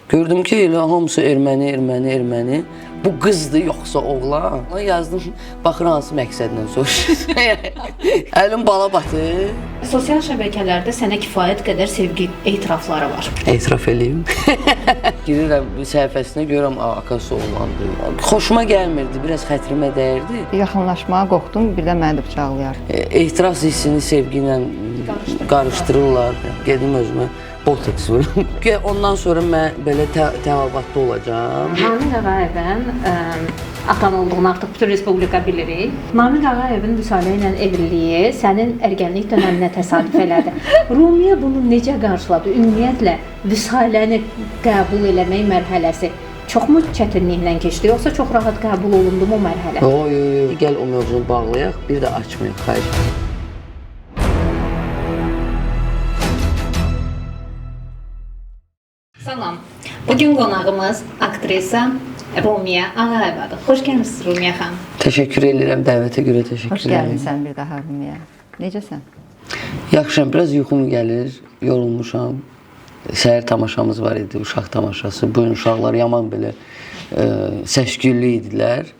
Gördüm ki elə hamısı erməni, erməni, erməni. Bu qızdır yoxsa oğlan? Yazdım, baxır hansı məqsədlə soruşur. Əlim bala batır. Sosial şəbəkələrdə sənə kifayət qədər sevgi etirafları var. Etiraf eləyim. Girirəm səhifəsinə görürəm akası oğlandı. Xoşuma gəlmirdi, biraz xətrimə dəyirdi. Yaxınlaşmağa qorxdum, bir də məni də bıçaqlayar. Ehtiras hissini sevgi ilə qarışdırırlar. Gedim özümə botoks vururum. Ondan sonra mən belə təvabatda olacağam. Namiq Ağayevin atan olduğunu artıq bütün respublika bilirik. Namiq Ağayevin Vüsalə ilə evliliyi sənin ərgənlik dövrünə təsadüf elədi. Rumiyə bunu necə qarşıladı? Ümumiyyətlə Vüsaləni qəbul eləmək mərhələsi çoxmu çətinliklə keçdi, yoxsa çox rahat qəbul olundu mu mərhələ? Yox, gəl o mövzunu bağlayaq, bir də açmayaq, xahiş edirəm. Salam. Bugün qonağımız aktrisa Rumiyə Ağayevadır. Xoş gəlmisiniz Rumiyə xanım. Təşəkkür edirəm, dəvətə görə təşəkkür Xoş edirəm. gəlmisən bir daha Rumiyə. Necəsən? Yaxşıyam, biraz yuxum gəlir, yorulmuşam. Səhər tamaşamız var idi, uşaq tamaşası. Bu gün uşaqlar yaman belə səs-küylü idilər.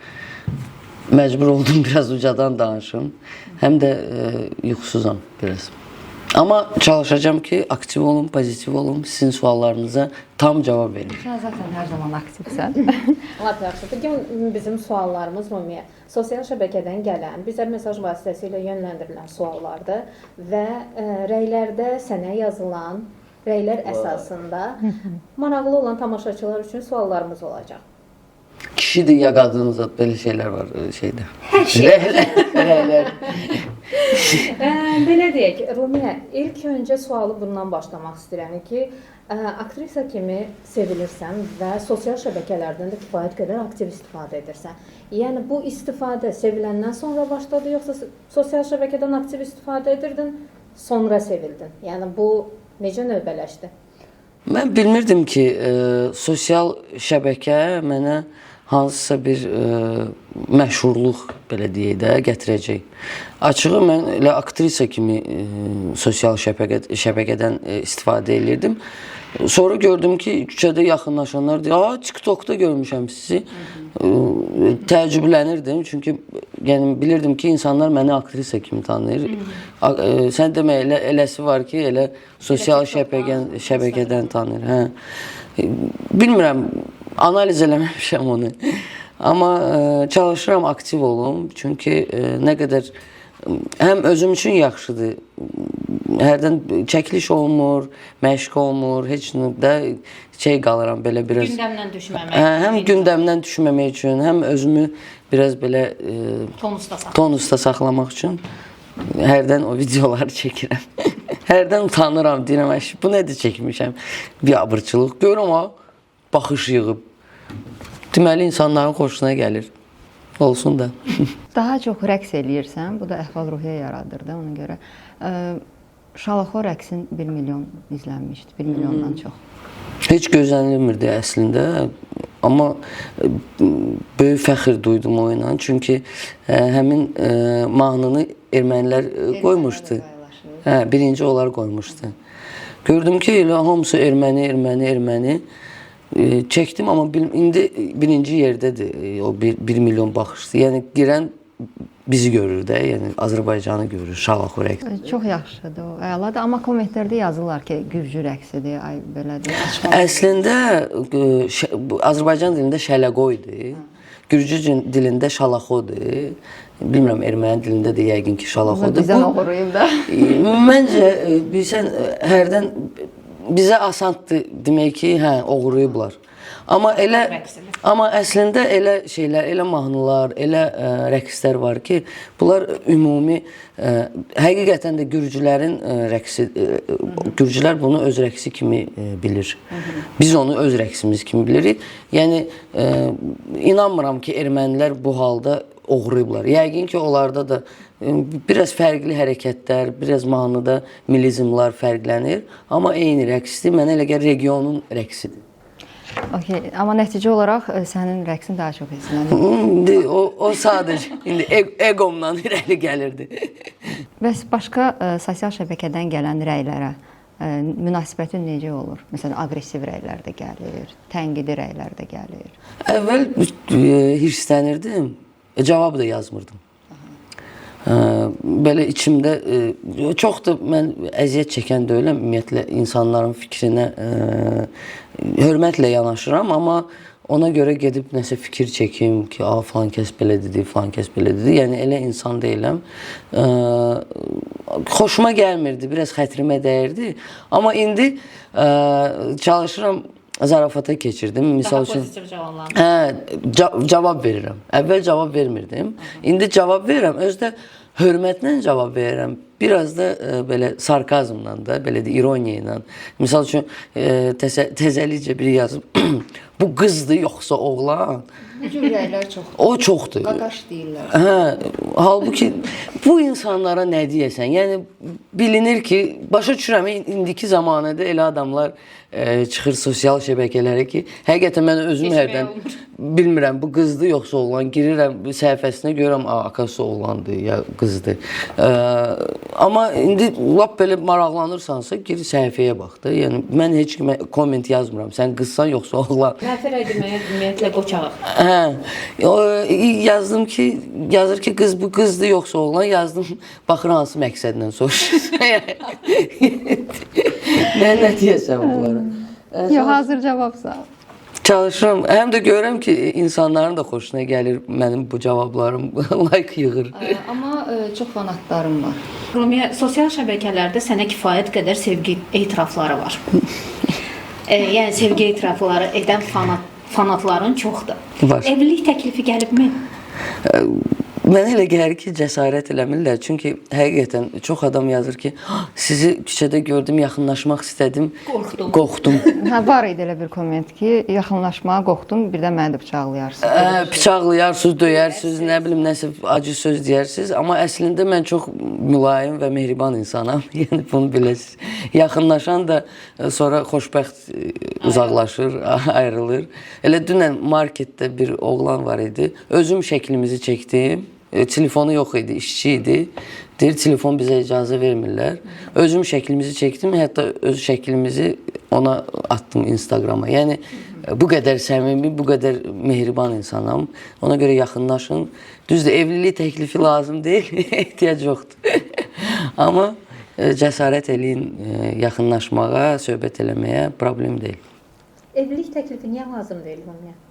Məcbur oldum biraz ucadan danışım. Həm də yuxusuzam biraz. Amma çalışacağım ki, aktiv olun, pozitiv olun, sizin suallarınıza tam cavab verin. Sən zaten hər zaman aktivsən. Lap yaxşı. Bugün bizim suallarımız Rumiyə sosial şəbəkədən gələn, bizə mesaj vasitəsilə yönləndirilən suallardır və rəylərdə sənə yazılan rəylər əsasında maraqlı olan tamaşaçılar üçün suallarımız olacaq. Kişidir ya qadınızda belə şeylər var şeydə. Hər şey. Rəylər. Belə deyək, Rumiyə, ilk öncə sualı bundan başlamaq istəyirəm ki, aktrisa kimi sevilirsən və sosial şəbəkələrdən də kifayət qədər aktiv istifadə edirsən. Yəni bu istifadə seviləndən sonra başladı, yoxsa sosial şəbəkədən aktiv istifadə edirdin, sonra sevildin? Yəni bu necə növbələşdi? Mən bilmirdim ki, sosial şəbəkə mənə hansısa bir məşhurluq, belə deyək də, gətirəcək. Açığı mən elə aktrisa kimi sosial şəbəkədən istifadə edirdim. Sonra gördüm ki, küçədə yaxınlaşanlar deyir, TikTokda görmüşəm sizi. Təəccüblənirdim, çünki yəni, bilirdim ki, insanlar məni aktrisa kimi tanıyır. Sən demək, eləsi var ki, elə sosial şəbəkədən tanıyır. Hə. Bilmirəm, analiz eləməmişəm onu. Amma çalışıram aktiv olum, çünki nə qədər həm özüm üçün yaxşıdır. Hərdən çəkiliş olmur, məşq olmur, heç də şey qalıram belə biraz. Gündəmdən düşməmək. Həm gündəmdən düşməmək üçün, həm özümü biraz belə tonusda saxlamaq üçün hərdən o videoları çəkirəm. Hərdən utanıram, deyirəm, bu nədir çəkmişəm? Bir abırçılıq. Görürəm o, baxış yığıb. Deməli, insanların xoşuna gəlir. Olsun da. Daha çox rəqs eləyirsən, bu da əhval-ruhiyyə yaradır da ona görə. Şalaxo rəqsin 1 milyon izlənmişdi, 1 milyondan çox. Heç gözlənilmirdi əslində, amma böyük fəxr duydum o ilə. Çünki həmin mahnını ermənilər qoymuşdu. Birinci onlar qoymuşdu. Gördüm ki, elə hamısı erməni, erməni, erməni. Çəkdim, amma indi birinci yerdədir o 1 milyon baxışdır. Yəni girən bizi görür də, yəni Azərbaycanı görür, Şalaxo rəqsi. Çox yaxşıdır o, əladır. Amma kommentlərdə yazırlar ki, gürcü rəqsidir, ay belədir. Əslində Azərbaycan dilində şələqoydur, gürcü dilində Şalaxodur. Bilmirəm, erməni dilində də yəqin ki, Şalaxodur. Bizən oxuruyum da. Məncə, bilsən, hərdən bizə asandır demək ki, oğuruyublar. Amma əslində elə şeylər, elə mahnılar, elə rəqslər var ki, bunlar ümumi, həqiqətən də gürcülərin rəqsi, gürcülər bunu öz rəqsi kimi bilir. Biz onu öz rəqsimiz kimi bilirik. Yəni, inanmıram ki, ermənilər bu halda oğuruyublar. Yəqin ki, onlarda da biraz fərqli hərəkətlər, biraz mahnıda milizmlar fərqlənir. Amma eyni rəqsdir, mənə elə gəlir regionun rəqsidir. Okay, amma nəticə olaraq sənin rəqsin daha çox izlənir. O sadəcə indi eqomdan irəli gəlirdi. Bəs başqa sosial şəbəkədən gələn rəylərə münasibətin necə olur? Məsələn, aqressiv rəylər də gəlir, tənqidi rəylər də gəlir. Əvvəl hirslənirdim, cavab da yazmırdım. Belə içimdə çox da mən əziyyət çəkən deyiləm, ümumiyyətlə insanların fikrinə hörmətlə yanaşıram, amma ona görə gedib nəsə fikir çəkim ki, falan kəs belə dedi, falan kəs belə dedi. Yəni elə insan deyiləm. Xoşuma gəlmirdi, biraz xətrimə dəyirdi. Amma indi çalışıram, zarafata keçirdim. Misal üçün cavab verirəm. Əvvəl cavab vermirdim. İndi cavab verirəm. Özdə hörmətlə cavab verirəm. Biraz da belə sarkazmla da, belə də ironiya ilə. Misal üçün təzəlikcə biri yazıb bu qızdır yoxsa oğlan? Bu cür rəylər çoxdur. O çoxdur. Qaqaş deyirlər. Halbuki bu insanlara nə deyəsən? Yəni bilinir ki, başa düşürəm, indiki zamanədə elə adamlar çıxır sosial şəbəkələrə ki, həqiqətən mən özüm hərdən bilmirəm bu qızdır yoxsa oğlan. Girirəm səhifəsinə görürəm, akası oğlandır ya qızdır. Amma indi lap belə maraqlanırsansa gir səhifəyə bax da. Yəni mən heç kimə komment yazmıram. Sən qızsan yoxsa oğlan. Nəfər etməyə ümumiyyətlə qoçaq. Yazdım ki, yazır ki qız bu qızdır yoxsa oğlan. Yazdım, baxır hansı məqsədlə soruşursan. Mən nə deyəsəm bunlara? Yox, hazır cavabsa. Çalışıram. Həm də görürəm ki, insanların da xoşuna gəlir mənim bu cavablarım. Like yığır. Amma çox fanatlarım var. Rumiyə, sosial şəbəkələrdə sənə kifayət qədər sevgi etirafları var. Yəni sevgi etirafları edən fanatların çoxdur. Var. Evlilik təklifi gəlibmi? Mənə elə gəlir ki, cəsarət eləmirlər. Çünki həqiqətən çox adam yazır ki, sizi küçədə gördüm, yaxınlaşmaq istədim, qorxdum. Var idi elə bir komment ki, yaxınlaşmağa qorxdum, birdən məni də bıçaqlayarsınız. Bıçaqlayarsınız, döyərsiniz, nə bilim, nəsə acı söz deyərsiniz. Amma əslində mən çox mülayim və mehriban insanam. Yəni bunu biləsiniz. Yaxınlaşan da sonra xoşbəxt uzaqlaşır, ayrılır. Elə dünən marketdə bir oğlan var idi. Özüm şəklimizi çəkdim. Telefonu yox idi, işçi idi. Deyir, telefon bizə icazə vermirlər. Özüm şəklimizi çəkdim, hətta öz şəklimizi ona attım Instagrama. Yəni, bu qədər səmimi, bu qədər mehriban insanam. Ona görə yaxınlaşın. Düzdür, evlilik təklifi lazım deyil, ehtiyac yoxdur. Amma cəsarət eləyin yaxınlaşmağa, söhbət eləməyə problem deyil. Evlilik təklifi niyə lazım deyil ümumiyyətlə?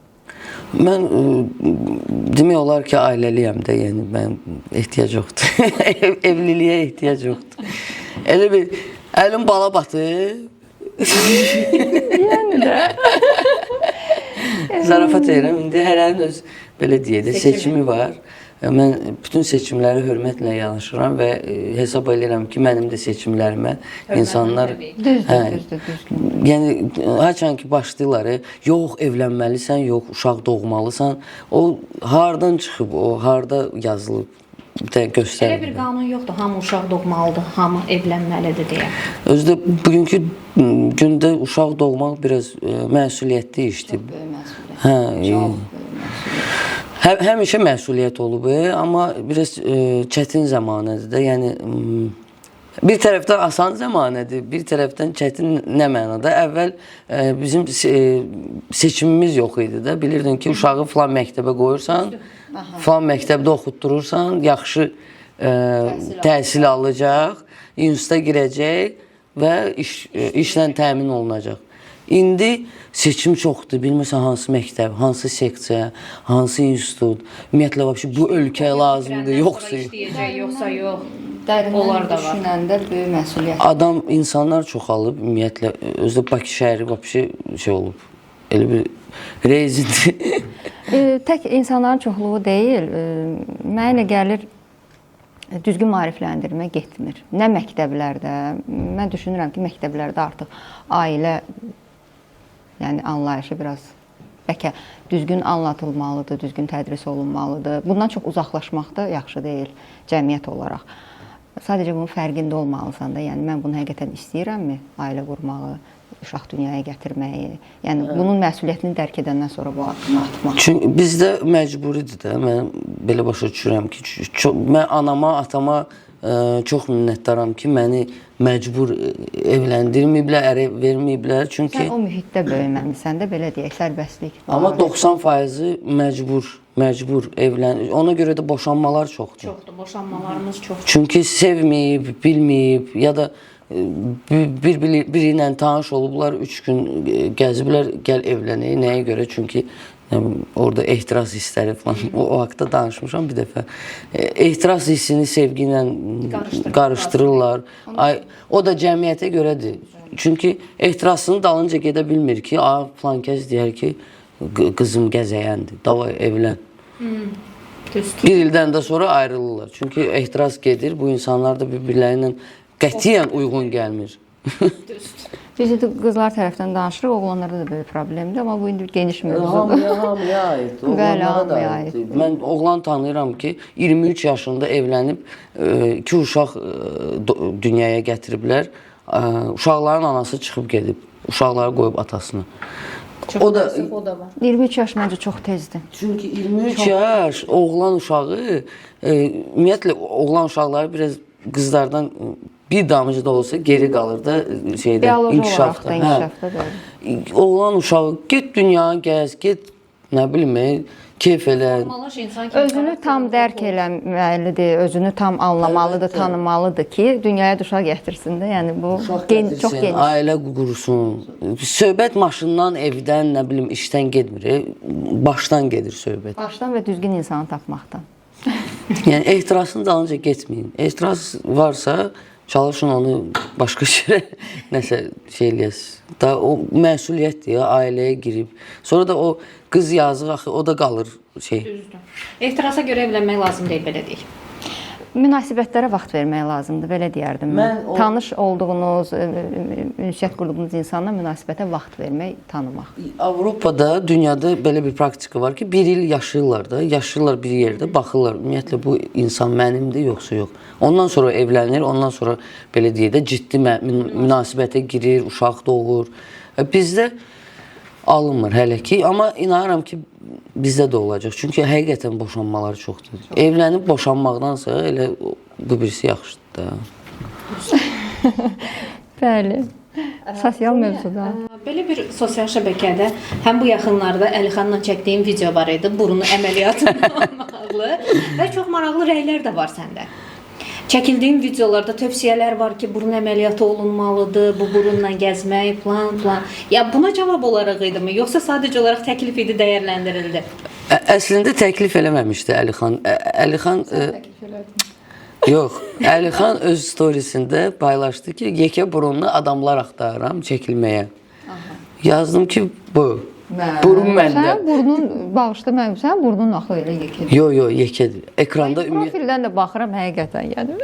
Mən demək olar ki, ailəliyəm də, yəni mən ehtiyac yoxdur. Evliliyə ehtiyac yoxdur. Elə bir əlim bala batıb. Yəni də. Zarafat edirəm. İndi hərənin öz belə deyək də seçimi var. Mən bütün seçimlərə hörmətlə yanaşıram və hesab edirəm ki, mənim də seçimlərimə insanlar Düzdür. Yəni haçan ki başlayırlar, yox evlənməlisən, yox uşaq doğmalısan. O hardan çıxıb, o harda yazılıb göstərir. Elə bir qanun yoxdur, hamı uşaq doğmalıdır, hamı evlənməlidir deyə. Özdə bugünkü gündə uşaq doğmaq biraz məsuliyyətli işdir. Həmişə məsuliyyət olub, amma biraz çətin zamanədir də. Yəni bir tərəfdən asan zamanədir, bir tərəfdən çətin nə mənada. Əvvəl bizim seçimimiz yox idi də. Bilirdin ki, uşağı filan məktəbə qoyursan, filan məktəbdə oxutdurursan, yaxşı təhsil alacaq, instituta girəcək və işlə təmin olunacaq. İndi seçim çoxdur. Bilmirsən hansı məktəb, hansı seksiya, hansı institut. Ümumiyyətlə bu ölkəyə lazımdır, yoxsa yox. Dərindən düşünəndə böyük məsuliyyət. Adam, insanlar çoxalıb, ümumiyyətlə, özdə Bakı şəhəri şey olub, elə bir rezindir. Tək insanların çoxluğu deyil, mənə elə gəlir, düzgün maarifləndirmə getmir. Nə məktəblərdə, mən düşünürəm ki, məktəblərdə artıq ailə anlayışı biraz bəlkə düzgün anlatılmalıdır, düzgün tədris olunmalıdır. Bundan çox uzaqlaşmaq da yaxşı deyil cəmiyyət olaraq. Sadəcə bunun fərqində olmalısan da. Yəni mən bunu həqiqətən istəyirəmmi? Ailə qurmağı, uşaq dünyaya gətirməyi. Yəni bunun məsuliyyətini dərk edəndən sonra bu addımı atmaq. Çünki bizdə məcburidir də. Mən belə başa düşürəm ki, mən anama, atama çox minnətdaram ki, məni məcbur evləndirməyiblər, ərə verməyiblər. Çünki Sən o mühitdə böyüməmisən də, belə deyək, sərbəstlik. amma 90% məcbur evlən. Ona görə də boşanmalar çoxdur. Çoxdur, boşanmalarımız çoxdur. Çünki sevməyib, bilməyib ya da biri ilə tanış olublar, 3 gün gəziblər, gəl evlənək. Nəyə görə? Çünki orada ehtiras hissləri falan. O haqda danışmışam bir dəfə. Ehtiras hissini sevgi ilə qarışdırırlar. O da cəmiyyətə görədir. Çünki ehtirasının dalınca gedə bilmir ki, falan kəs deyər ki, qızım gəzəyəndir, davay evlən. Bir ildən də sonra ayrılırlar. Çünki ehtiras gedir, bu insanlar da bir-birləri ilə qətiyyən uyğun gəlmir. Biz də qızlar tərəfdən danışırıq, oğlanlarda da böyle problemdir, amma bu indi geniş mövzudur. Hamıya aid, Bəli, oğlanlara da hamıya aid. Mən oğlan tanıyıram ki, 23 yaşında evlənib 2 uşaq dünyaya gətiriblər. Uşaqların anası çıxıb gedib, uşaqları qoyub atasını. O da var. 23 yaş məncə çox tezdir. Çünki 23 yaş oğlan uşağı, ümumiyyətlə oğlan uşaqları biraz qızlardan bir damcı da olsa geri qalır da şeydə, Bioloji inkişafda. olaraq da inkişafda da. Oğlan uşağı get dünyanı gəz, get nə bilim, keyf elə. Özünü tam dərk eləməlidir, özünü tam anlamalıdır, tanımalıdır ki, dünyaya uşaq gətirsin də. Yəni bu çox geniş. Ailə qursun. Söhbət maşından, evdən, nə bilim, işdən getmir. Başdan gedir söhbət. Başdan və düzgün insanı tapmaqdan. Yəni ehtirasın dalınca getməyin. Ehtiras varsa çalışın onu başqa şeyə nəsə şey eləyəsiniz. Da o məsuliyyətdir ya, ailəyə girib. Sonra da o qız yazıq axı o da qalır şey. Düzdür. Ehtirasa görə evlənmək lazım deyil, belə deyək. Münasibətlərə vaxt vermək lazımdır, belə deyərdim mən. Mən o- Tanış olduğunuz, ünsiyyət qurduğunuz insanla münasibətə vaxt vermək, tanımaq. Avropada, dünyada belə bir praktika var ki, bir il yaşayırlar da, yaşayırlar bir yerdə, baxırlar, ümumiyyətlə bu insan mənimdir, yoxsa yox. Ondan sonra evlənir, ondan sonra belə deyək də ciddi münasibətə girir, uşaq doğur. Bizdə alınmır hələ ki, amma inanıram ki, bizdə də olacaq. Çünki həqiqətən boşanmalar çoxdur. Evlənib boşanmaqdansa elə bu birisi yaxşıdır da. Bəli. Sosial mövzuda. Belə bir sosial şəbəkədə həm bu yaxınlarda Əlixanla çəkdiyim video var idi, burnu əməliyyatından bağlı və çox maraqlı rəylər də var səndə. Çəkildiyim videolarda tövsiyələr var ki, burun əməliyyatı olunmalıdır, bu burunla gəzmək, plan. Ya buna cavab olaraq idimi, yoxsa sadəcə olaraq təklif idi, dəyərləndirildi? Əslində təklif eləməmişdi Əlixan. Əlixan yox, Əlixan öz storiesində paylaşdı ki, yekə burunlu adamlar axtarıram çəkilməyə. Yazdım ki, bu. Burun məndə. Sən burnun bağışla mən, sən burnun axı elə yekədir. Yox, yekədir. Ekranda Profildən də baxıram həqiqətən, yəni.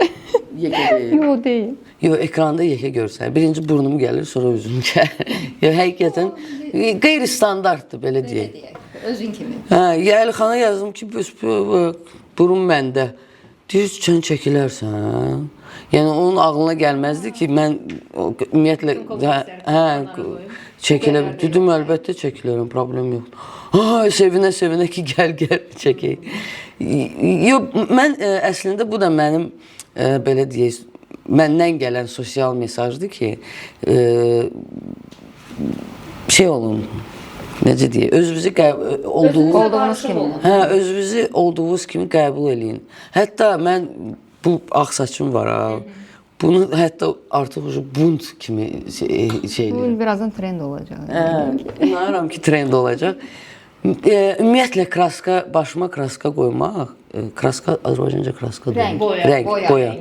yekə deyil. Yox deyil. Yox, ekranda yekə görsən. Birinci burnum gəlir, sonra üzüm gəlir. Yox, həqiqətən qeyri-standartdır, belə deyək. Özün kimi. Hə, Əlixana yazdım ki, burun məndə. Deyir, sən çəkilərsən. Yəni onun ağlına gəlməzdi ki, mən ümumiyyətlə çəkilə dedim, əlbəttə çəkilərəm, problem yoxdur. Sevinə ki, gəl çəkək. Yox, mən əslində bu da mənim belə deyək, məndən gələn sosial mesajdır ki, şey olun, necə deyək, özünüzü Olduğunuz kimi. özünüzü olduğunuz kimi qəbul eləyin. Hətta mən bu ağ saçım var ha. Bunu hətta artıq bunt kimi şeydir. Bu birazdan trend olacaq. İnanıram ki, trend olacaq. Ümumiyyətlə başıma kraska qoymaq, kraska Azərbaycanca kraska deyil. Boya.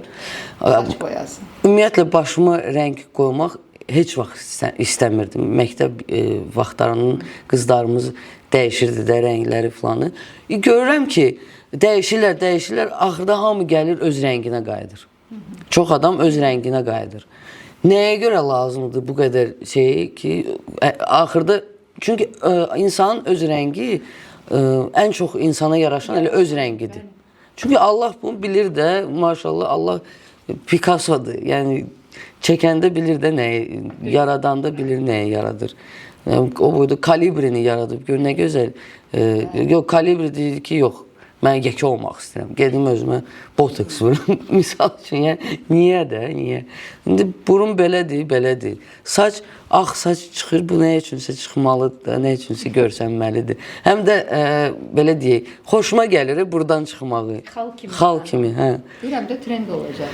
Saç boyası. Ümumiyyətlə başıma rəng qoymaq heç vaxt istəmirdim. Məktəb vaxtlarının qızlarımız dəyişirdi də rəngləri filanı. Görürəm ki, dəyişirlər, axırda hamı gəlir öz rənginə qayıdır. Çox adam öz rənginə qayıdır. Nəyə görə lazımdır bu qədər şey ki, axırda çünki insanın öz rəngi ən çox insana yaraşan elə öz rəngidir. Çünki Allah bunu bilir də, maşallah Allah Picasso'dur. Yəni çəkəndə bilir də nəyi, yaradanda bilir nəyi yaradır. O boyda kalibrini yaradıb. Gör nə gözəl. Yox, kalibri deyir ki, yox. Mən yekə olmaq istəyirəm. Gedim özümə botoks vurum. Misal üçün, yəni, niyə də, niyə? İndi burun belədir, belədir. Saç, ağ saç çıxır, bu nə üçünsə çıxmalıdır da, nə üçünsə görsənməlidir. Həm də, belə deyək, xoşuma gəlir buradan çıxmağı. Xal kimi, hə. Deyirəm də trend olacaq.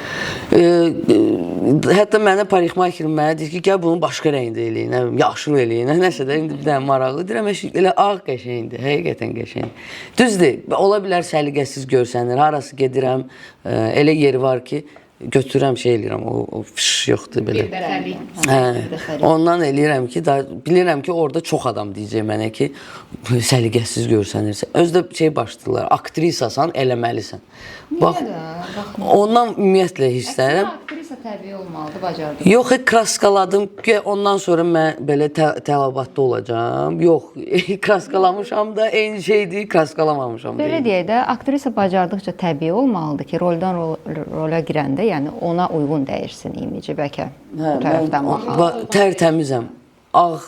Hətta mənə parikmakerim mənə deyir ki, gəl bunu başqa rəngdə eləyin, yaşıl eləyin, nəsə də indi bir dənə maraqlı. Deyirəm, elə ağ qəşəngdir, həqiqətən qəşəngdir. Düzdür, ola bilər səliqəsiz görsənir, harası gedirəm, elə yeri var ki, götürürəm şey eləyirəm, o fış yoxdur belə. Ondan eləyirəm ki, bilirəm ki, orada çox adam deyəcək mənə ki, səliqəsiz görsənirsə. Özdə şey başlayırlar, aktrisasan, eləməlisən. Bax, ondan ümumiyyətlə hissənirəm. Aktrisa təbii olmalıdır, bacardım. Yox, kraskaladım ki, ondan sonra mən belə tələbatda olacağam. Yox, kraskalamışam da eyni şeydir, kraskalamamışam da. Belə deyək də, aktrisa bacardıqca təbii olmalıdır ki, roldan rola girəndə, yəni ona uyğun dəyişsin imici, bəlkə bu tərəfdən baxalım. Tərtəmizəm, ağ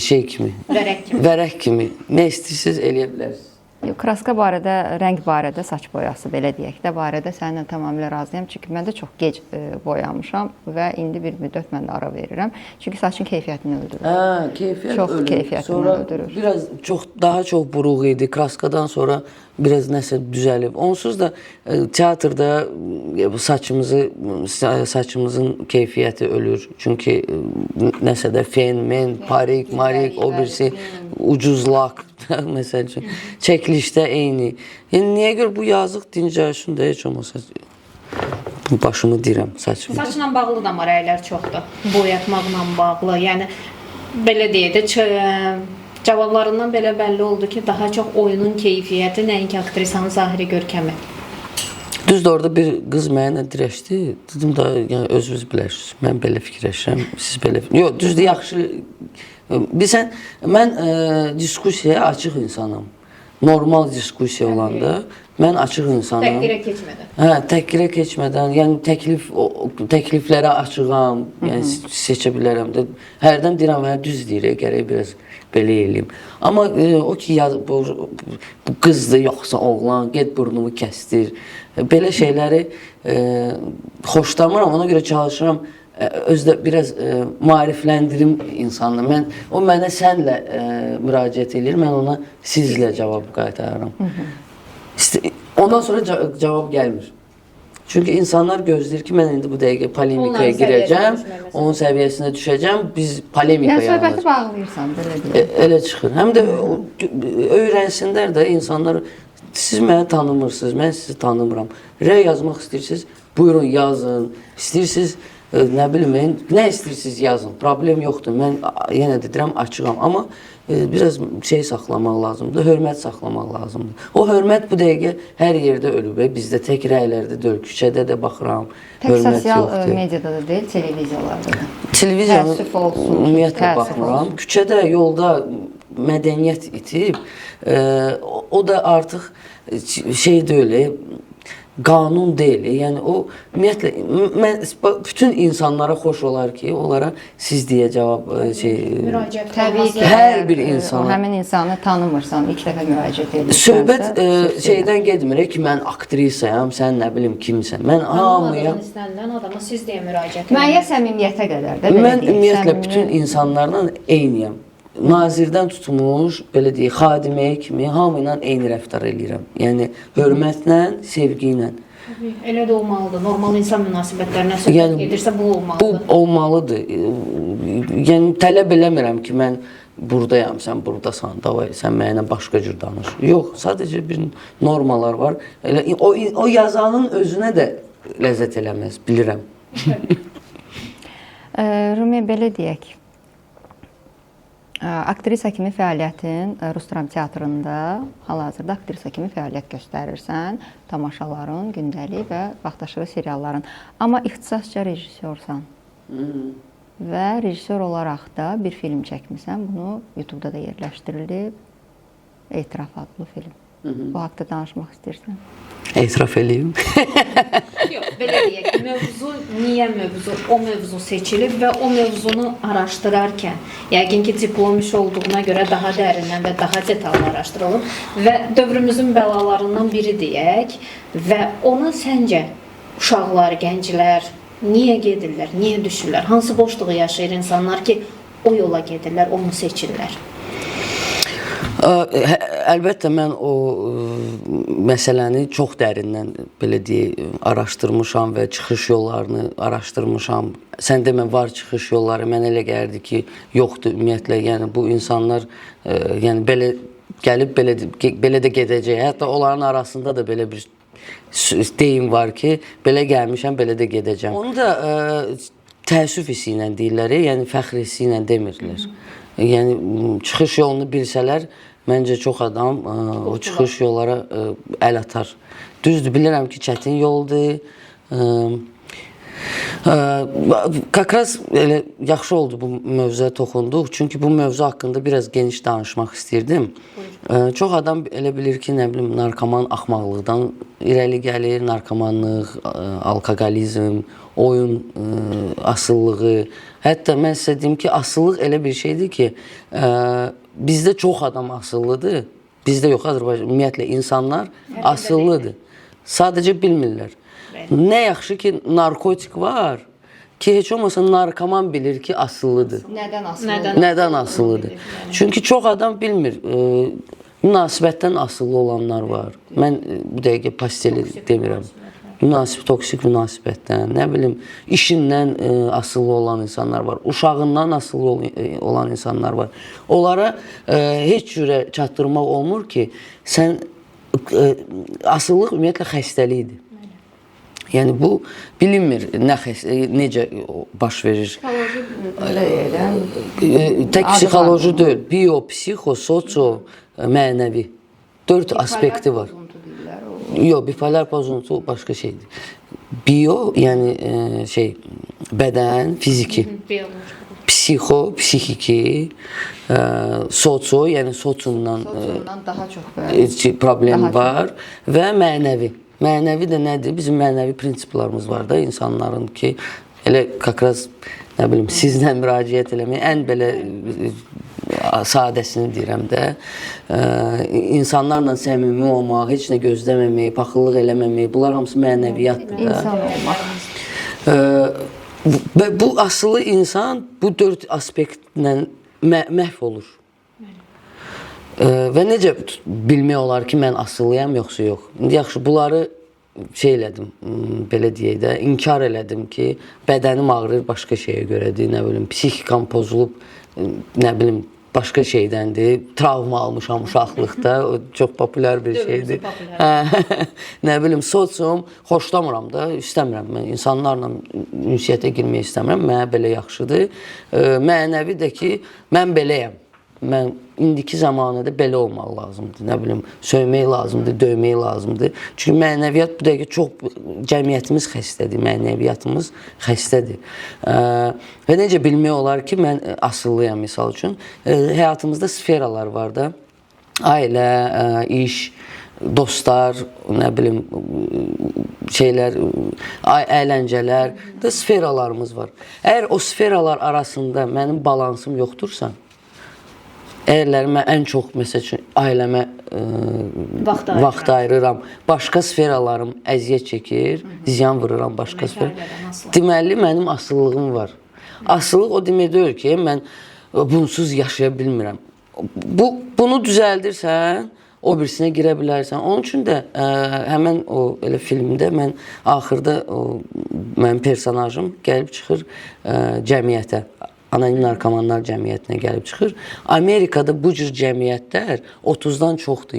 şey kimi, vərək kimi, nə istəyirsiniz eləyə bilərsiniz. Kraska barədə, rəng barədə, saç boyası belə deyək də barədə səninlə tamamilə razıyam. Çünki mən də çox gec boyamışam və indi bir müddət mən də ara verirəm. Çünki saçın keyfiyyətini öldürür. Keyfiyyət çox ölür. Keyfiyyətini öldürür. Biraz daha çox buruq idi. Kraskadan sonra biraz nəsə düzəlib. Onsuz da teatrda saçımızın keyfiyyəti ölür. Çünki nəsə də fen, men, parik, marik, o birisi ucuz lak, məsəl üçün. Çəkilişdə eyni. Yəni, niyə görə bu yazıq dincəlsin də heç olmasa başımı deyirəm saçımı. Saçla bağlı da marayələr çoxdur. Boyatmaqla bağlı. Yəni, belə deyək də, cavablarından belə bəlli oldu ki, daha çox oyunun keyfiyyəti, nəinki aktrisanın zahiri görkəmi. Düzdür, orada bir qız mənə dirəşdi. Dedim da, yəni, özünüz bilərsiniz. Mən belə fikirləşirəm, siz belə... Yox, düzdür, yaxşı... Bilsən, mən diskusiyaya açıq insanım. Normal diskusiya olanda mən açıq insanım. Təhqirə keçmədən. Hə, təhqirə keçmədən, yəni təkliflərə açığam, yəni seçə bilərəm də. Hərdən deyirəm, hə, düz deyir, gərək biraz belə eləyim. Amma o ki, bu qızdır, yoxsa oğlan, get burnumu kəsdir. Belə şeyləri xoşlamıram, ona görə çalışıram. Özdə biraz maarifləndirim insanı. O mənə sənlə müraciət edir, mən ona sizlə cavab qaytarıram. Ondan sonra cavab gəlmir. Çünki insanlar gözləyir ki, mən indi bu dəqiqə polemikaya girəcəm, onun səviyyəsinə düşəcəm, biz polemikaya alacaq. Yəni, söhbəti bağlayırsan, belə deyək. Elə çıxır. Həm də öyrənsinlər də insanlar, siz məni tanımırsınız, mən sizi tanımıram. Rəy yazmaq istəyirsiniz, buyurun yazın. İstəyirsiniz, nə bilim, nə istəyirsiniz yazın, problem yoxdur, mən yenə də deyirəm, açığam, amma biraz şey saxlamaq lazımdır, hörmət saxlamaq lazımdır. O hörmət bu dəqiqə hər yerdə ölüb, bizdə tək rəylərdə deyil, küçədə də baxıram, hörmət yoxdur. Tək sosial mediada da deyil, televiziyalarda da. Televiziyanı ümumiyyətlə baxmıram, küçədə, yolda mədəniyyət itib, o da artıq şey deyil, qanun deyil. Yəni o ümumiyyətlə mən bütün insanlara xoş olar ki, onlara siz deyə cavab müraciət təbii ki, hər bir insana. Həmin insanı tanımırsan, ilk dəfə müraciət edirsən. Söhbət şeydən getmir ki, mən aktrisayam, sən nə bilim kimsən. Mən hamıya istənilən adama siz deyə müraciət edirəm. Müəyyən səmimiyyətə qədər də belə mən ümumiyyətlə bütün insanlarla eyniyəm. Nazirdən tutmuş, belə deyək, xadiməyə kimi hamı ilə eyni rəftar edirəm. Yəni, hörmətlə, sevgi ilə. Elə də olmalıdır. Normal insan münasibətlərinə söhbət edirsə, bu olmalıdır. Bu olmalıdır. Yəni, tələb eləmirəm ki, mən buradayam, sən buradasan, davay, sən mənə başqa cür danış. Yox, sadəcə bir normalar var. O yazanın özünə də ləzzət eləməz, bilirəm. Rumi, belə deyək. Aktrisa kimi fəaliyyətin Rus dram teatrında hal-hazırda aktrisa kimi fəaliyyət göstərirsən, tamaşaların, gündəlik və vaxtaşırı serialların. Amma ixtisasca rejissorsan və rejissor olaraq da bir film çəkmisən. Bunu YouTube-da da yerləşdirilib. Etiraf adlı film. Bu haqda danışmaq istəyirsən? etiraf eləyim. Yox, belə deyək, mövzu niyə o mövzu seçilib və o mövzunu araşdırarkən, yəqin ki, diplom iş olduğuna görə daha dərindən və daha detallı araşdırılıb və dövrümüzün bəlalarından biri deyək və ona səncə uşaqlar, gənclər niyə gedirlər, niyə düşürlər, hansı boşluğu yaşayır insanlar ki, o yola gedirlər, onu seçirlər? Əlbəttə mən o məsələni çox dərindən belə deyək araşdırmışam və çıxış yollarını araşdırmışam. Sən demə var çıxış yolları, mən elə gəldi ki, yoxdur ümumiyyətlə. Yəni bu insanlar yəni belə gəlib belə də gedəcək. Hətta onların arasında da belə bir deyim var ki, belə gəlmişəm, belə də gedəcəm. Onu da təəssüf hissi ilə deyirlər, yəni fəxr hissi ilə demirlər. Yəni çıxış yolunu bilsələr, məncə çox adam o çıxış yollara əl atar. Düzdür, bilirəm ki, çətin yoldur. Kakraz elə yaxşı oldu bu mövzuya toxunduq. Çünki bu mövzu haqqında biraz geniş danışmaq istəyirdim. Çox adam elə bilir ki, nə bilim, narkoman axmaqlıqdan irəli gəlir, narkomanlıq, alkoqolizm, oyun asılılığı. Hətta mən sizə deyim ki, asıllıq elə bir şeydir ki, bizdə çox adam asıllıdır. Bizdə yox, Azərbaycan, ümumiyyətlə insanlar asıllıdır. Sadəcə bilmirlər. Nə yaxşı ki, narkotik var ki, heç olmasa narkoman bilir ki, asıllıdır. Nədən asıllıdır? Çünki çox adam bilmir. Münasibətdən asıllı olanlar var. Mən bu dəqiqə pasteli demirəm. Toksik münasibətdən, nə bilim, işindən asıllı olan insanlar var. Uşağından asıllı olan insanlar var. Onlara heç cürə çatdırmaq olmur ki, sən asıllıq ümumiyyətlə xəstəlikdir. Yəni bu bilinmir necə baş verir. Tək psixoloji deyil, bio, psixo, socio, mənəvi. 4 aspekti var. Yox, bipolar pozuntu başqa şeydir. Bio, yəni bədən, fiziki. Psixo, psixiki, socio, yəni soциumdan daha çox problem var və mənəvi. Mənəvi də nədir? Bizim mənəvi prinsiplarımız var da insanların ki, elə kakraz, nə bilim, sizlə müraciət eləmək, ən belə sadəsini deyirəm də, insanlarla səmimi olmaq, heç nə gözləməmək, paxıllıq eləməmək, bunlar hamısı mənəviyyatdır da. İnsan olmaq. Və bu asılı insan bu 4 aspektlə məhv olur. Və necə bilmək olar ki, mən asılıyam, yoxsa yox? Yaxşı, bunları elədim, belə deyək də, inkar elədim ki, bədənim ağrır başqa şeyə görədir, nə bilim, psixikam pozulub, nə bilim, başqa şeydəndir, travma almışam uşaqlıqda, o çox populyar bir şeydir. Nə bilim, sosium xoşlamıram da, istəmirəm, mən insanlarla ünsiyyətə girmək istəmirəm, mənə belə yaxşıdır. Mənəvi də ki, mən beləyəm. Mən indiki zamanədə belə olmaq lazımdır, nə bilim, söymək lazımdır, döymək lazımdır. Çünki mənəviyyat bu dəqiqə çox, cəmiyyətimiz xəstədir, mənəviyyatımız xəstədir. Və necə bilmək olar ki, mən asıllıyam, misal üçün. Həyatımızda sferalar var da, ailə, iş, dostlar, nə bilim, əyləncələr, da sferalarımız var. Əgər o sferalar arasında mənim balansım yoxdursa, əgərləri mən ən çox, məsəl üçün, ailəmə vaxt ayırıram, başqa sferalarım əziyyət çəkir, ziyan vururam başqa sferalarım. Deməli, mənim asıllığım var. Asıllıq o demək deyil ki, mən bunsuz yaşaya bilmirəm. Bunu düzəldirsən, o birisinə girə bilərsən. Onun üçün də həmən o elə filmdə mən axırda mənim personajım gəlib çıxır cəmiyyətə. Anonim narkomanlar cəmiyyətinə gəlib çıxır. Amerikada bu cür cəmiyyətlər 30-dan çoxdur,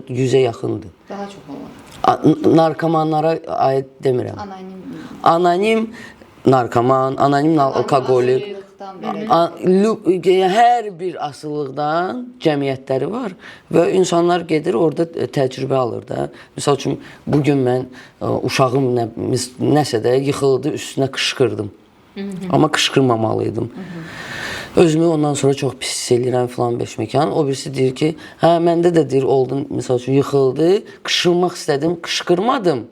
100-ə yaxındır. Daha çox olur. Narkomanlara aid demirəm. Anonim narkoman, anonim alkoqolik. Hər bir asıllıqdan cəmiyyətləri var və insanlar gedir, orada təcrübə alır da. Misal üçün, bugün mən uşağım nəsə də yıxıldı, üstünə qışqırdım. Amma qışqırmamalıydım. özümü ondan sonra çox pis hiss eləyirəm filan beşməkan. O birisi deyir ki, hə məndə də deyir oldum, məsəl üçün yıxıldı, qışqırmaq istədim, qışqırmadım.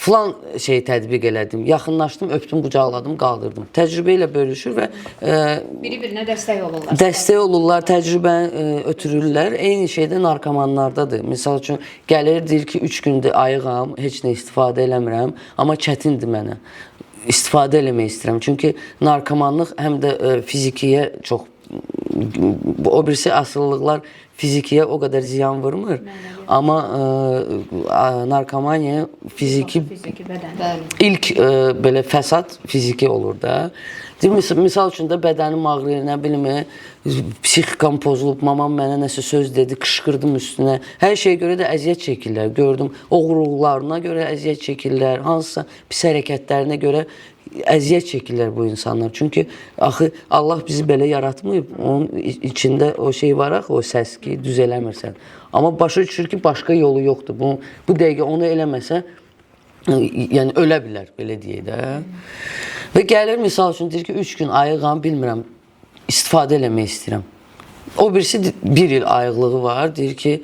Filan şey tətbiq elədim. Yaxınlaşdım, öpdüm, qucaqladım, qaldırdım. Təcrübə ilə bölüşür və biri-birinə dəstək olurlar. dəstək olurlar, təcrübəni ötürürlər. Eyni şey də narkomanlardadır. Məsəl üçün gəlir deyir ki, 3 gündür ayığam, heç nə istifadə eləmirəm, amma çətindir mənə. İstifadə eləmək istəyirəm. Çünki narkomanlıq həm də fizikiyə çox, o birisi asılılıqlar fizikiyə o qədər ziyan vurmur. Amma narkomaniya fiziki bədən. ilk belə fəsad fiziki olur da. Misal üçün də bədənim ağrıyır, nə bilim, psixikam pozulub, mamam mənə nəsə söz dedi, qışqırdım üstünə. Hər şeyə görə də əziyyət çəkirlər. Gördüm, oğurluqlarına görə əziyyət çəkirlər, hansısa pis hərəkətlərinə görə əziyyət çəkirlər bu insanlar. Çünki axı Allah bizi belə yaratmayıb. Onun içində o şey var axı, o səs ki, düz eləmirsən. Amma başa düşür ki, başqa yolu yoxdur. Bu dəqiqə onu eləməsə, yəni ölə bilər, belə deyək də. Və gəlir, misal üçün, deyir ki, 3 gün ayığam, bilmirəm, istifadə eləmək istəyirəm. O birisi 1 il ayıqlığı var, deyir ki,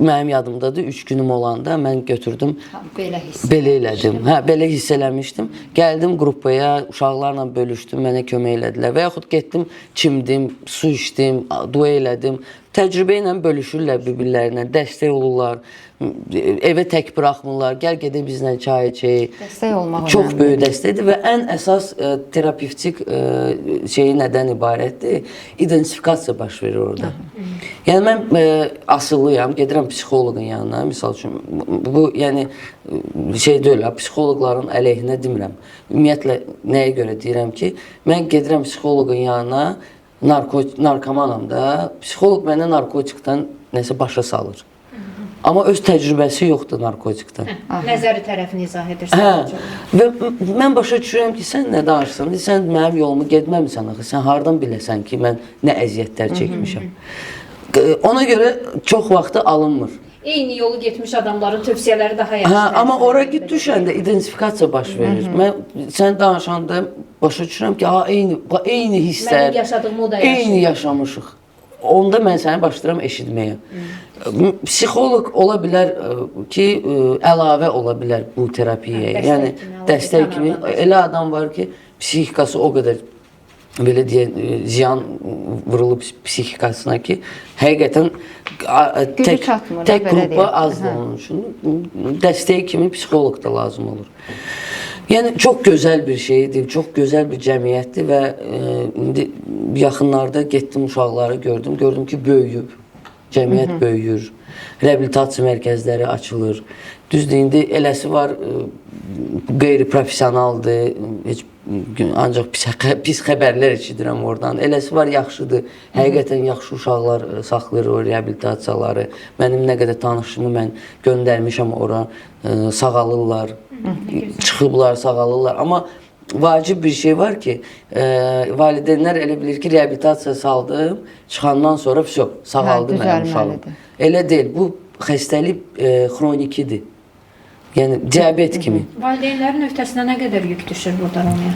mənim yadımdadır, 3 günüm olanda mən götürdüm, belə elədim, belə hiss eləmişdim. Gəldim qrupaya, uşaqlarla bölüşdüm, mənə kömək elədilər və yaxud getdim, çimdim, su içdim, dua elədim. Təcrübə ilə bölüşürlər bir-birlərinə, dəstək olurlar, evə tək buraxmırlar, gəl gedək bizlə çay içək. Dəstək olmaq çox böyük dəstəkdir və ən əsas terapevtik şeyi nədən ibarətdir? İdentifikasiya baş verir orada. Yəni mən asıllıyam, gedirəm psixoloqun yanına, misal üçün, bu yəni şey deyil, psixoloqların əleyhinə demirəm. Ümumiyyətlə nəyə görə deyirəm ki, mən gedirəm psixoloqun yanına, narkomanam da, psixoloq mənə narkotikdən nəsə başa salır. Amma öz təcrübəsi yoxdur narkotikdən. Nəzəri tərəfini izah edirsən. Və mən başa düşürəm ki, sən nə danışırsan, sən mənim yolumu getməmisən axı, sən hardan biləsən ki, mən nə əziyyətlər çəkmişəm. Ona görə çox vaxtı alınmır. Eyni yolu getmiş adamların tövsiyələri daha yaxşı. Amma ora git düşəndə identifikasiya baş verir. Mən sən danışanda başa düşürəm ki, eyni hisslər, mənim yaşadığım o da yaşayır. Eyni yaşamışıq. Onda mən səni başlayıram eşitməyə. Psixoloq ola bilər ki, əlavə ola bilər bu terapiyaya. Yəni dəstək kimi. Elə adam var ki, psixikası o qədər belə deyək, ziyan vurulub psixikasına ki, həqiqətən tək qrupa azdır onun üçün. Dəstək kimi psixoloq da lazım olur. Yəni, çox gözəl bir şeydir, çox gözəl bir cəmiyyətdir və indi yaxınlarda getdim, uşaqları gördüm. Gördüm ki, böyüyüb, cəmiyyət böyüyür, reabilitasiya mərkəzləri açılır. Düzdür, indi eləsi var, qeyri-profesionaldır, ancaq pis xəbərlər eşidirəm oradan. Eləsi var, yaxşıdır, həqiqətən yaxşı uşaqlar saxlayır o reabilitasiyaları. Mənim nə qədər tanışımı mən göndərmişəm ora, sağalırlar, çıxıblar, sağalırlar. Amma vacib bir şey var ki, valideynlər elə bilir ki, reabilitasiya saldım, çıxandan sonra sağaldı mənim uşağım. Elə deyil, bu xəstəlik xronikidir. Yəni, diabet kimi. Valideynlərin öhdəsinə nə qədər yük düşür burada Romiya?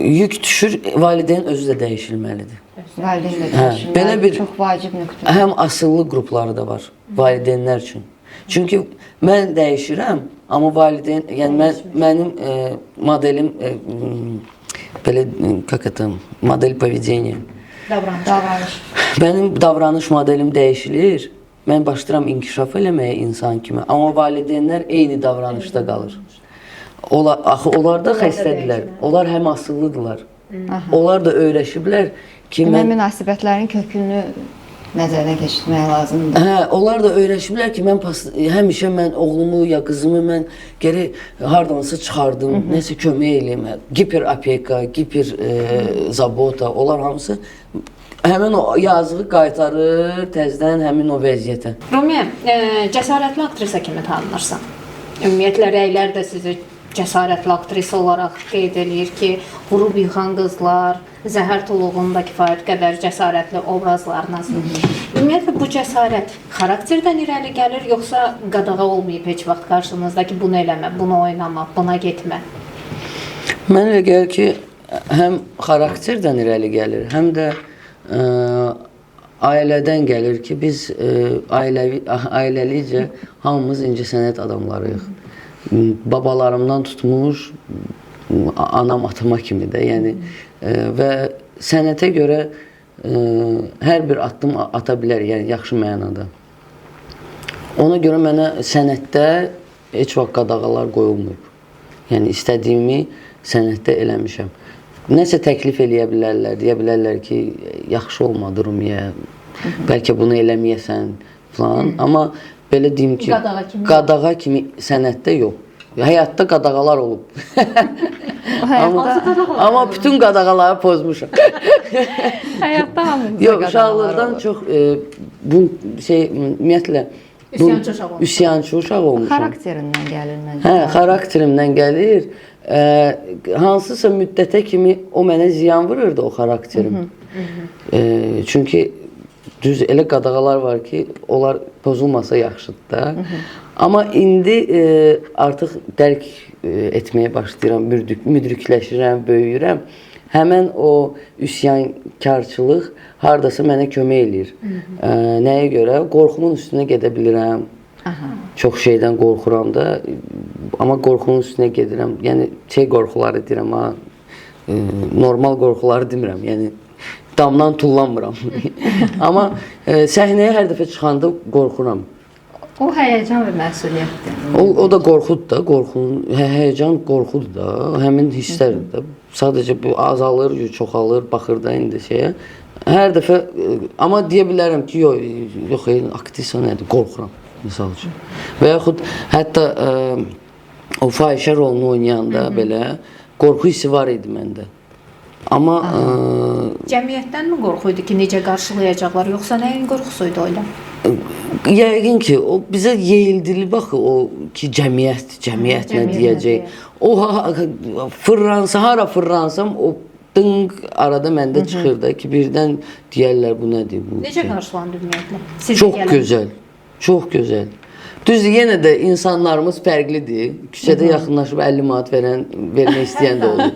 Yük düşür, valideyn özü də dəyişilməlidir. Valideyn də dəyişilməlidir. Çox vacib nöqtə. Həm asıllı qrupları da var valideynlər üçün. Çünki mən dəyişirəm, amma valideyn, yəni mənim modelim, belə, model поведения. Davranış. Mənim davranış modelim dəyişilir. Mən başlayıram inkişaf eləməyə insan kimi. Amma valideynlər eyni davranışda qalır. Axı, onlar da xəstədirlər. Onlar həm asıllıdırlar. Onlar da öyrəşiblər ki, münasibətlərin kökünü nəzərdən keçirmək lazımdır. Onlar da öyrəşiblər ki, həmişə mən oğlumu ya qızımı mən geri hardansa çıxardım, nəsə kömək eləyim. Giperopeka, giperzabota, onlar hamısı həmin o yazığı qaytarır təzədən həmin o vəziyyətə. Romiya, cəsarətli aktrisa kimi tanınırsan. Ümumiyyətlə, rəylər də sizi cəsarətli aktrisa olaraq qeyd edir ki, vurub yıxan qızlar, Zəhər Tuluğunda kifayət qədər cəsarətli obrazlarınız. Ümumiyyətlə, bu cəsarət xarakterdən irəli gəlir, yoxsa qadağa olmayıb heç vaxt qarşınızda ki, bunu eləmə, bunu oynama, buna getmə? Mənə elə gəlir ki, həm xarakterdən irəli gəlir, həm də ailədən gəlir ki, biz ailəlicə hamımız incəsənət adamlarıyıq. Babalarımdan tutmuş, anam atama kimi də, yəni və sənətə görə hər bir addım ata bilər, yəni yaxşı mənada. Ona görə mənə sənətdə heç vaxt qadağalar qoyulmuyub. Yəni istədiyimi sənətdə eləmişəm. Nəsə təklif eləyə bilərlər, deyə bilərlər ki, yaxşı olmadı Rumiyə, bəlkə bunu eləməyəsən falan. Amma belə deyim ki, qadağa kimi sənətdə yox. Həyatda qadağalar olub. Amma bütün qadağaları pozmuşam. Həyatda hamımızda yox, uşaqlıqdan çox bu ümumiyyətlə üsyançı uşaq olmuşam. Xarakterindən gəlir məncə. Hə, xarakterimdən gəlir. Hansısa müddətə kimi o mənə ziyan vururdu o xarakterim. Çünki düz elə qadağalar var ki, onlar pozulmasa yaxşıdır da. Amma indi artıq dərk etməyə başlayıram, müdrikləşirəm, böyüyürəm. Həmən o üsyankarçılıq hardasa mənə kömək eləyir. Nəyə görə? Qorxumun üstünə gedə bilirəm. Çox şeydən qorxuram da, amma qorxumun üstünə gedirəm. Yəni qorxuları deyirəm, normal qorxuları demirəm. Yəni damdan tullanmıram. Amma səhnəyə hər dəfə çıxanda qorxuram. O həyəcan və məsuliyyətdir. O da qorxudur da, həyəcan qorxudur da, həmin hisslərdir də. Sadəcə bu azalır, çoxalır, baxır da indi şeyə. Hər dəfə, amma deyə bilərəm ki, yox, aktrisa nədir, qorxuram, misal üçün. Və yaxud hətta o fahişə rolunu oynayanda belə qorxu hissi var idi məndə. Amma cəmiyyətdənmi qorxu idi ki, necə qarşılayacaqlar, yoxsa nəyin qorxusuydu o ilə? Yəqin ki, o bizə yeyildilir, baxı, o ki, cəmiyyət nə deyəcək. O hara fırlansam, o dınq arada məndə çıxır da ki, birdən deyərlər, bu nədir? Necə qarşılandı ümumiyyətlə? Çox gözəl, çox gözəl. Düzdür, yenə də insanlarımız fərqlidir. Küçədə yaxınlaşıb 50 manat vermək istəyən də olur.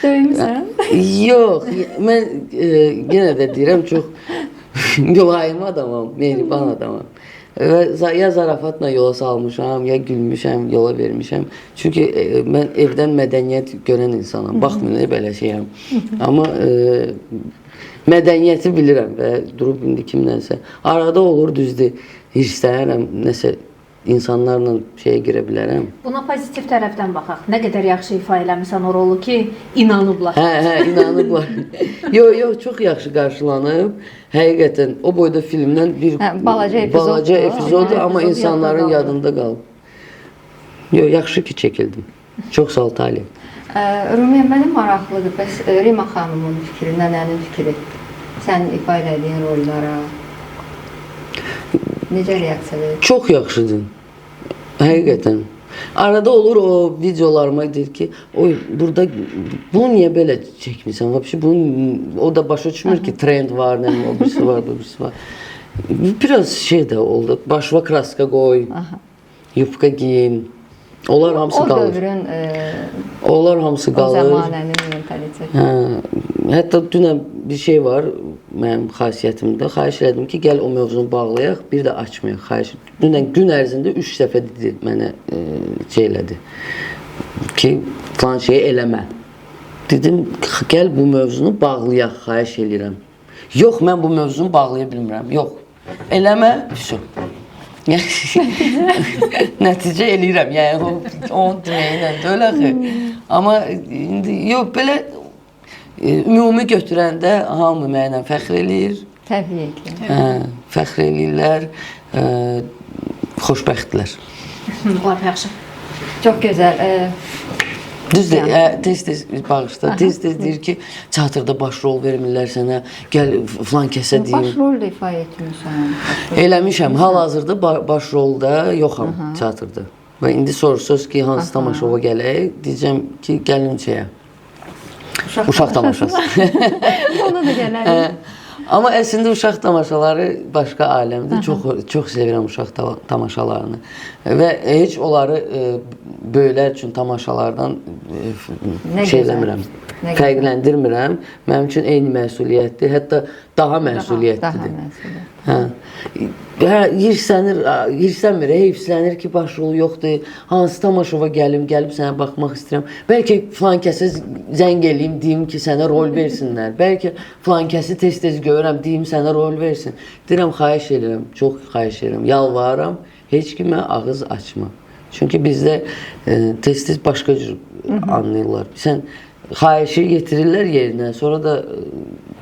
Döymüsən? Yox, mən yenə də deyirəm, çox mülayim adamam, mehriban adamam. Və ya zarafatla yola salmışam, ya gülmüşəm, yola vermişəm. Çünki mən evdən mədəniyyət görən insanam, baxmıyorum, belə şeyəm. Amma mədəniyyəti bilirəm və durub indi kimdənsə. Arada olur, düzdür, hirslənərəm, nəsə insanlarla şeyə girə bilərəm. Buna pozitiv tərəfdən baxaq. Nə qədər yaxşı ifa eləmisən o rolu ki, inanıblar. Hə, inanıblar. Yox, çox yaxşı qarşılanıb. Həqiqətən o boyda filmdən bir balaca epizoddur, amma insanların yadında qalıb. Yox, yaxşı ki çəkildim. Çox sağ ol, Talib. Rumiyə, mənə maraqlıdır. Bəs Rima xanımın fikri, nənənin fikri, sən ifa elədiyin rollara necə reaksiya verir? Çox yaxşıdır. Həqiqətən. Arada olur o videolarıma deyir ki, oy burada bunu niyə belə çəkmirsən? O da başa düşmür ki, trend var, o birisi var, bu birisi var. Biraz şey də oldu. Başına kraska qoy, yufka giyin. Onlar hamısı qalır. O dövrün onlar hamısı qalır. O zamanənin mentaliteti. Hətta dünən bir şey var mənim xasiyyətimdə. Xahiş elədim ki, gəl o mövzunu bağlayaq, bir də açmayaq. Dünən gün ərzində 3 dəfə dedi mənə şey elədi ki, falan şeyi eləmə. Dedim, gəl bu mövzunu bağlayaq, xahiş eləyirəm. Yox, mən bu mövzunu bağlaya bilmirəm. Yox, eləmə, vəsə. Nəticə eləyirəm, yəni onun deməyinə də öyle ki. Amma indi yox, belə ümumi götürəndə hamı mənə fəxr eləyir. Təbii ki. Fəxr eləyirlər, xoşbəxtdirlər. Lap yaxşı. Çox gözəl. Düzdür, tez-tez bağışda, tez-tez deyir ki, teatrda başrol vermirlər sənə, gəl filan kəsə deyim. Başrol da ifa etmirsən. Eləmişəm, hal-hazırda başrolda yoxam teatrda. Və indi soruşsuz ki, hansı tamaşova gələk, deyəcəm ki, gəlin şeyə. Uşaq tamaşası. Ona da gələrik. Amma əslində uşaq tamaşaları başqa aləmdir. Çox sevirəm uşaq tamaşalarını. Və heç onları böyüklər üçün tamaşalardan şey eləmirəm, fərqləndirmirəm. Mənim üçün eyni məsuliyyətdir, hətta daha məsuliyyətlidir. Hirslənmir, heyfslənir ki, baş rolu yoxdur. Hansı tamaşova gəlib sənə baxmaq istəyirəm. Bəlkə filan kəsə zəng eləyim, deyim ki, sənə rol versinlər. Bəlkə filan kəsi tez-tez görürəm, deyim sənə rol versin. Deyirəm, xahiş edirəm, çox xahiş edirəm, yalvarıram, heç kimə ağız açma. Çünki bizdə tez-tez başqa cür anlayırlar. Sən xahişi yetirirlər yerinə, sonra da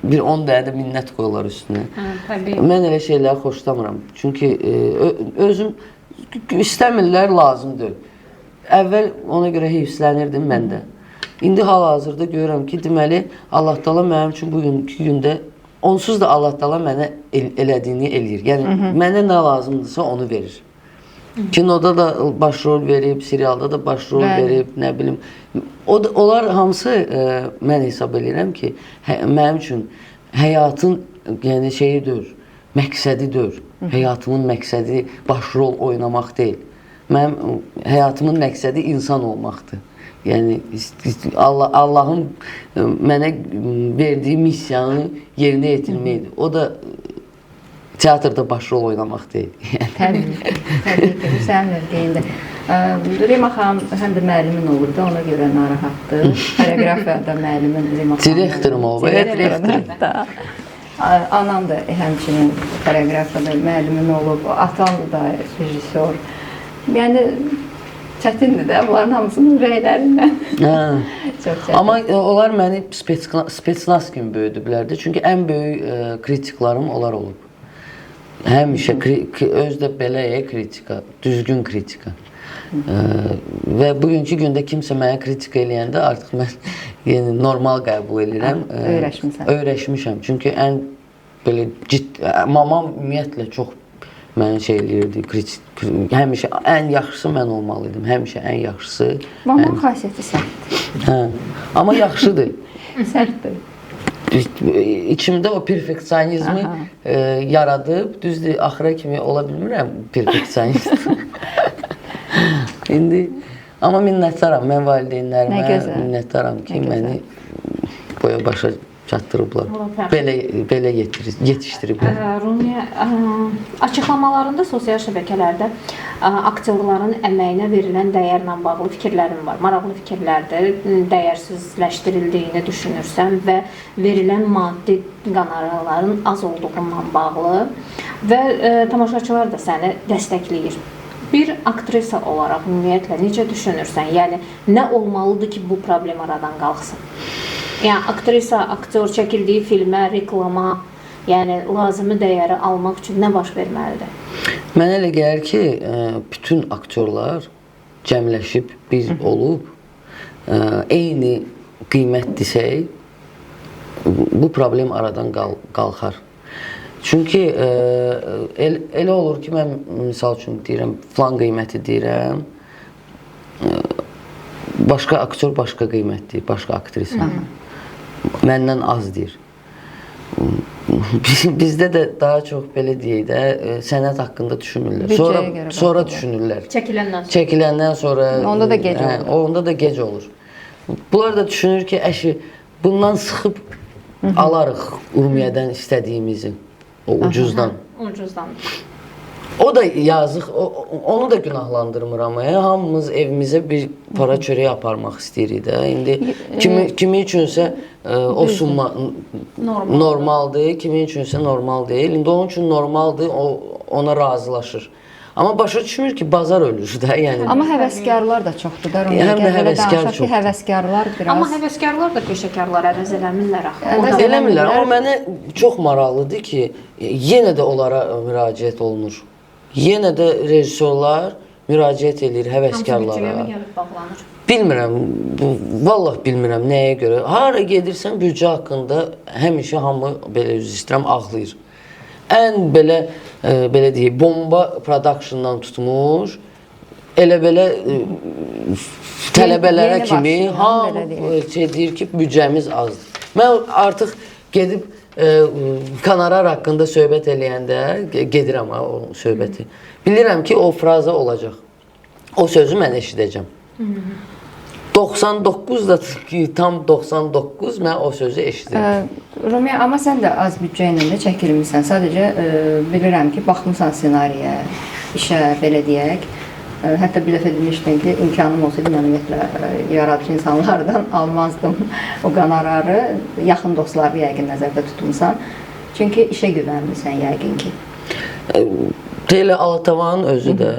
bir 10 dənə də minnət qoyurlar üstünə. Mən elə şeyləri xoşlamıram. Çünki özüm istəmirlər, lazımdır. Əvvəl ona görə heyfslənirdim mən də. İndi hal-hazırda görürəm ki, deməli, Allah Taala mənim üçün bugünkü gündə onsuz da Allah Taala mənə elədiyini eləyir. Yəni, mənə nə lazımdırsa onu verir. Kinoda da başrol verib, serialda da başrol verib, nə bilim. Onlar hamısı mən hesab edirəm ki, mənim üçün həyatın yəni şeyidir, məqsədidir. Həyatımın məqsədi başrol oynamaq deyil. Mənim həyatımın məqsədi insan olmaqdır. Yəni Allahın mənə verdiyi missiyanı yerinə yetirməkdir. O da teatrda başrol oynamaq deyil. Təbii ki, bu sənin mövqeyində. Rima xanım həm də müəllimin olurdu, ona görə narahatdır. Xoreografiyada müəllimin Rima xanım. Direktorum o, direktorum. Anam da həmçinin xoreografiyada müəllimin olub, atam da rejissor. Yəni çətindir də, bunların hamısının ürəklərindən. Çox çətin. Amma onlar məni spetsnaz kimi böyüdüblər də. Çünki ən böyük kritiklarım onlar olub. Həmişə özdə belə kritika, düzgün kritika. Və bugünkü gündə kimsə mənə kritika eləyəndə artıq mən normal qəbul edirəm. Öyrəşmişəm. Çünki ən belə mamam ümumiyyətlə çox mənə şey eləyirdi, həmişə ən yaxşısı mən olmalıydım, həmişə ən yaxşısı. Mamam xasiyyəti sərtdir. Amma yaxşıdır. Sərtdir. İçimdə o perfeksionizmi yaradıb, düzdür, axıra kimi ola bilmirəm perfeksionist. İndi, amma minnətdaram, mən valideynlərimə minnətdaram ki, məni boya başa çatdırıblar, belə yetişdiriblər. Rumiyə, açıqlamalarında sosial şəbəkələrdə aktyorların əməyinə verilən dəyərlə bağlı fikirlərim var. Maraqlı fikirlərdir, dəyərsizləşdirildiyini düşünürsən və verilən maddi qonorarların az olduğundan bağlı və tamaşaçılar da səni dəstəkləyir. Bir aktrisa olaraq ümumiyyətlə necə düşünürsən? Yəni, nə olmalıdır ki, bu problem aradan qalxsın? Yəni, aktrisa, aktyor çəkildiyi filmə, reklama, yəni lazımi dəyəri almaq üçün nə baş verməlidir? Mənə elə gəlir ki, bütün aktyorlar cəmləşib, biz olub, eyni qiymət desək, bu problem aradan qalxar. Çünki elə olur ki, mən misal üçün deyirəm, filan qiyməti deyirəm, başqa aktyor başqa qiymət deyir, başqa aktrisa. Məndən az deyir. Bizdə də daha çox belə deyək də, sənət haqqında düşünürlər. Sonra düşünürlər. Çəkiləndən sonra. Onda da gec olur. Onda da gec olur. Bunlar da düşünür ki, əşi, bundan sıxıb alarıq Urmiyədən istədiyimizi. O ucuzdan. O da yazıq, onu da günahlandırmıram. Hamımız evimizə bir para çörək aparmaq istəyirik də. İndi kimi üçünsə o summa normaldır, kimi üçünsə normal deyil. İndi onun üçün normaldır, ona razılaşır. Amma başa düşmür ki, bazar ölür də. Amma həvəskarlar da çoxdur da. Həm də həvəskar çoxdur. Həvəskarlar biraz. Amma həvəskarlar da peşəkarlar əvəz eləmirlər axı. Eləmirlər, amma mənə çox maraqlıdır ki, yenə də onlara müraciət olunur. Yenə də rejissorlar müraciət edir həvəskarlara. Bilmirəm, vallah bilmirəm nəyə görə. Hara gedirsən büdcə haqqında həmişə hamı belə üzr istəyirəm ağlayır. Ən belə deyək, bomba productiondan tutmuş, elə belə tələbələrə kimi hamı deyir ki, büdcəmiz azdır. Mən artıq gedib gonorar haqqında söhbət eləyəndə gedirəm ha o söhbəti. Bilirəm ki, o fraza olacaq. O sözü mən eşidəcəm. 99 da tam 99 mən o sözü eşidirəm. Rumiyə, amma sən də az büdcə ilə də çəkilmirsən. Sadəcə bilirəm ki, baxmısan ssenariyə, işə, belə deyək. Hətta bir dəfə demişdin ki, imkanım olsaydı mən ümumiyyətlə yaradıcı insanlardan almazdım o qonorarı. Yaxın dostları yəqin nəzərdə tutmusan. Çünki işə güvənmirsən yəqin ki. Elə Alatavanın özü də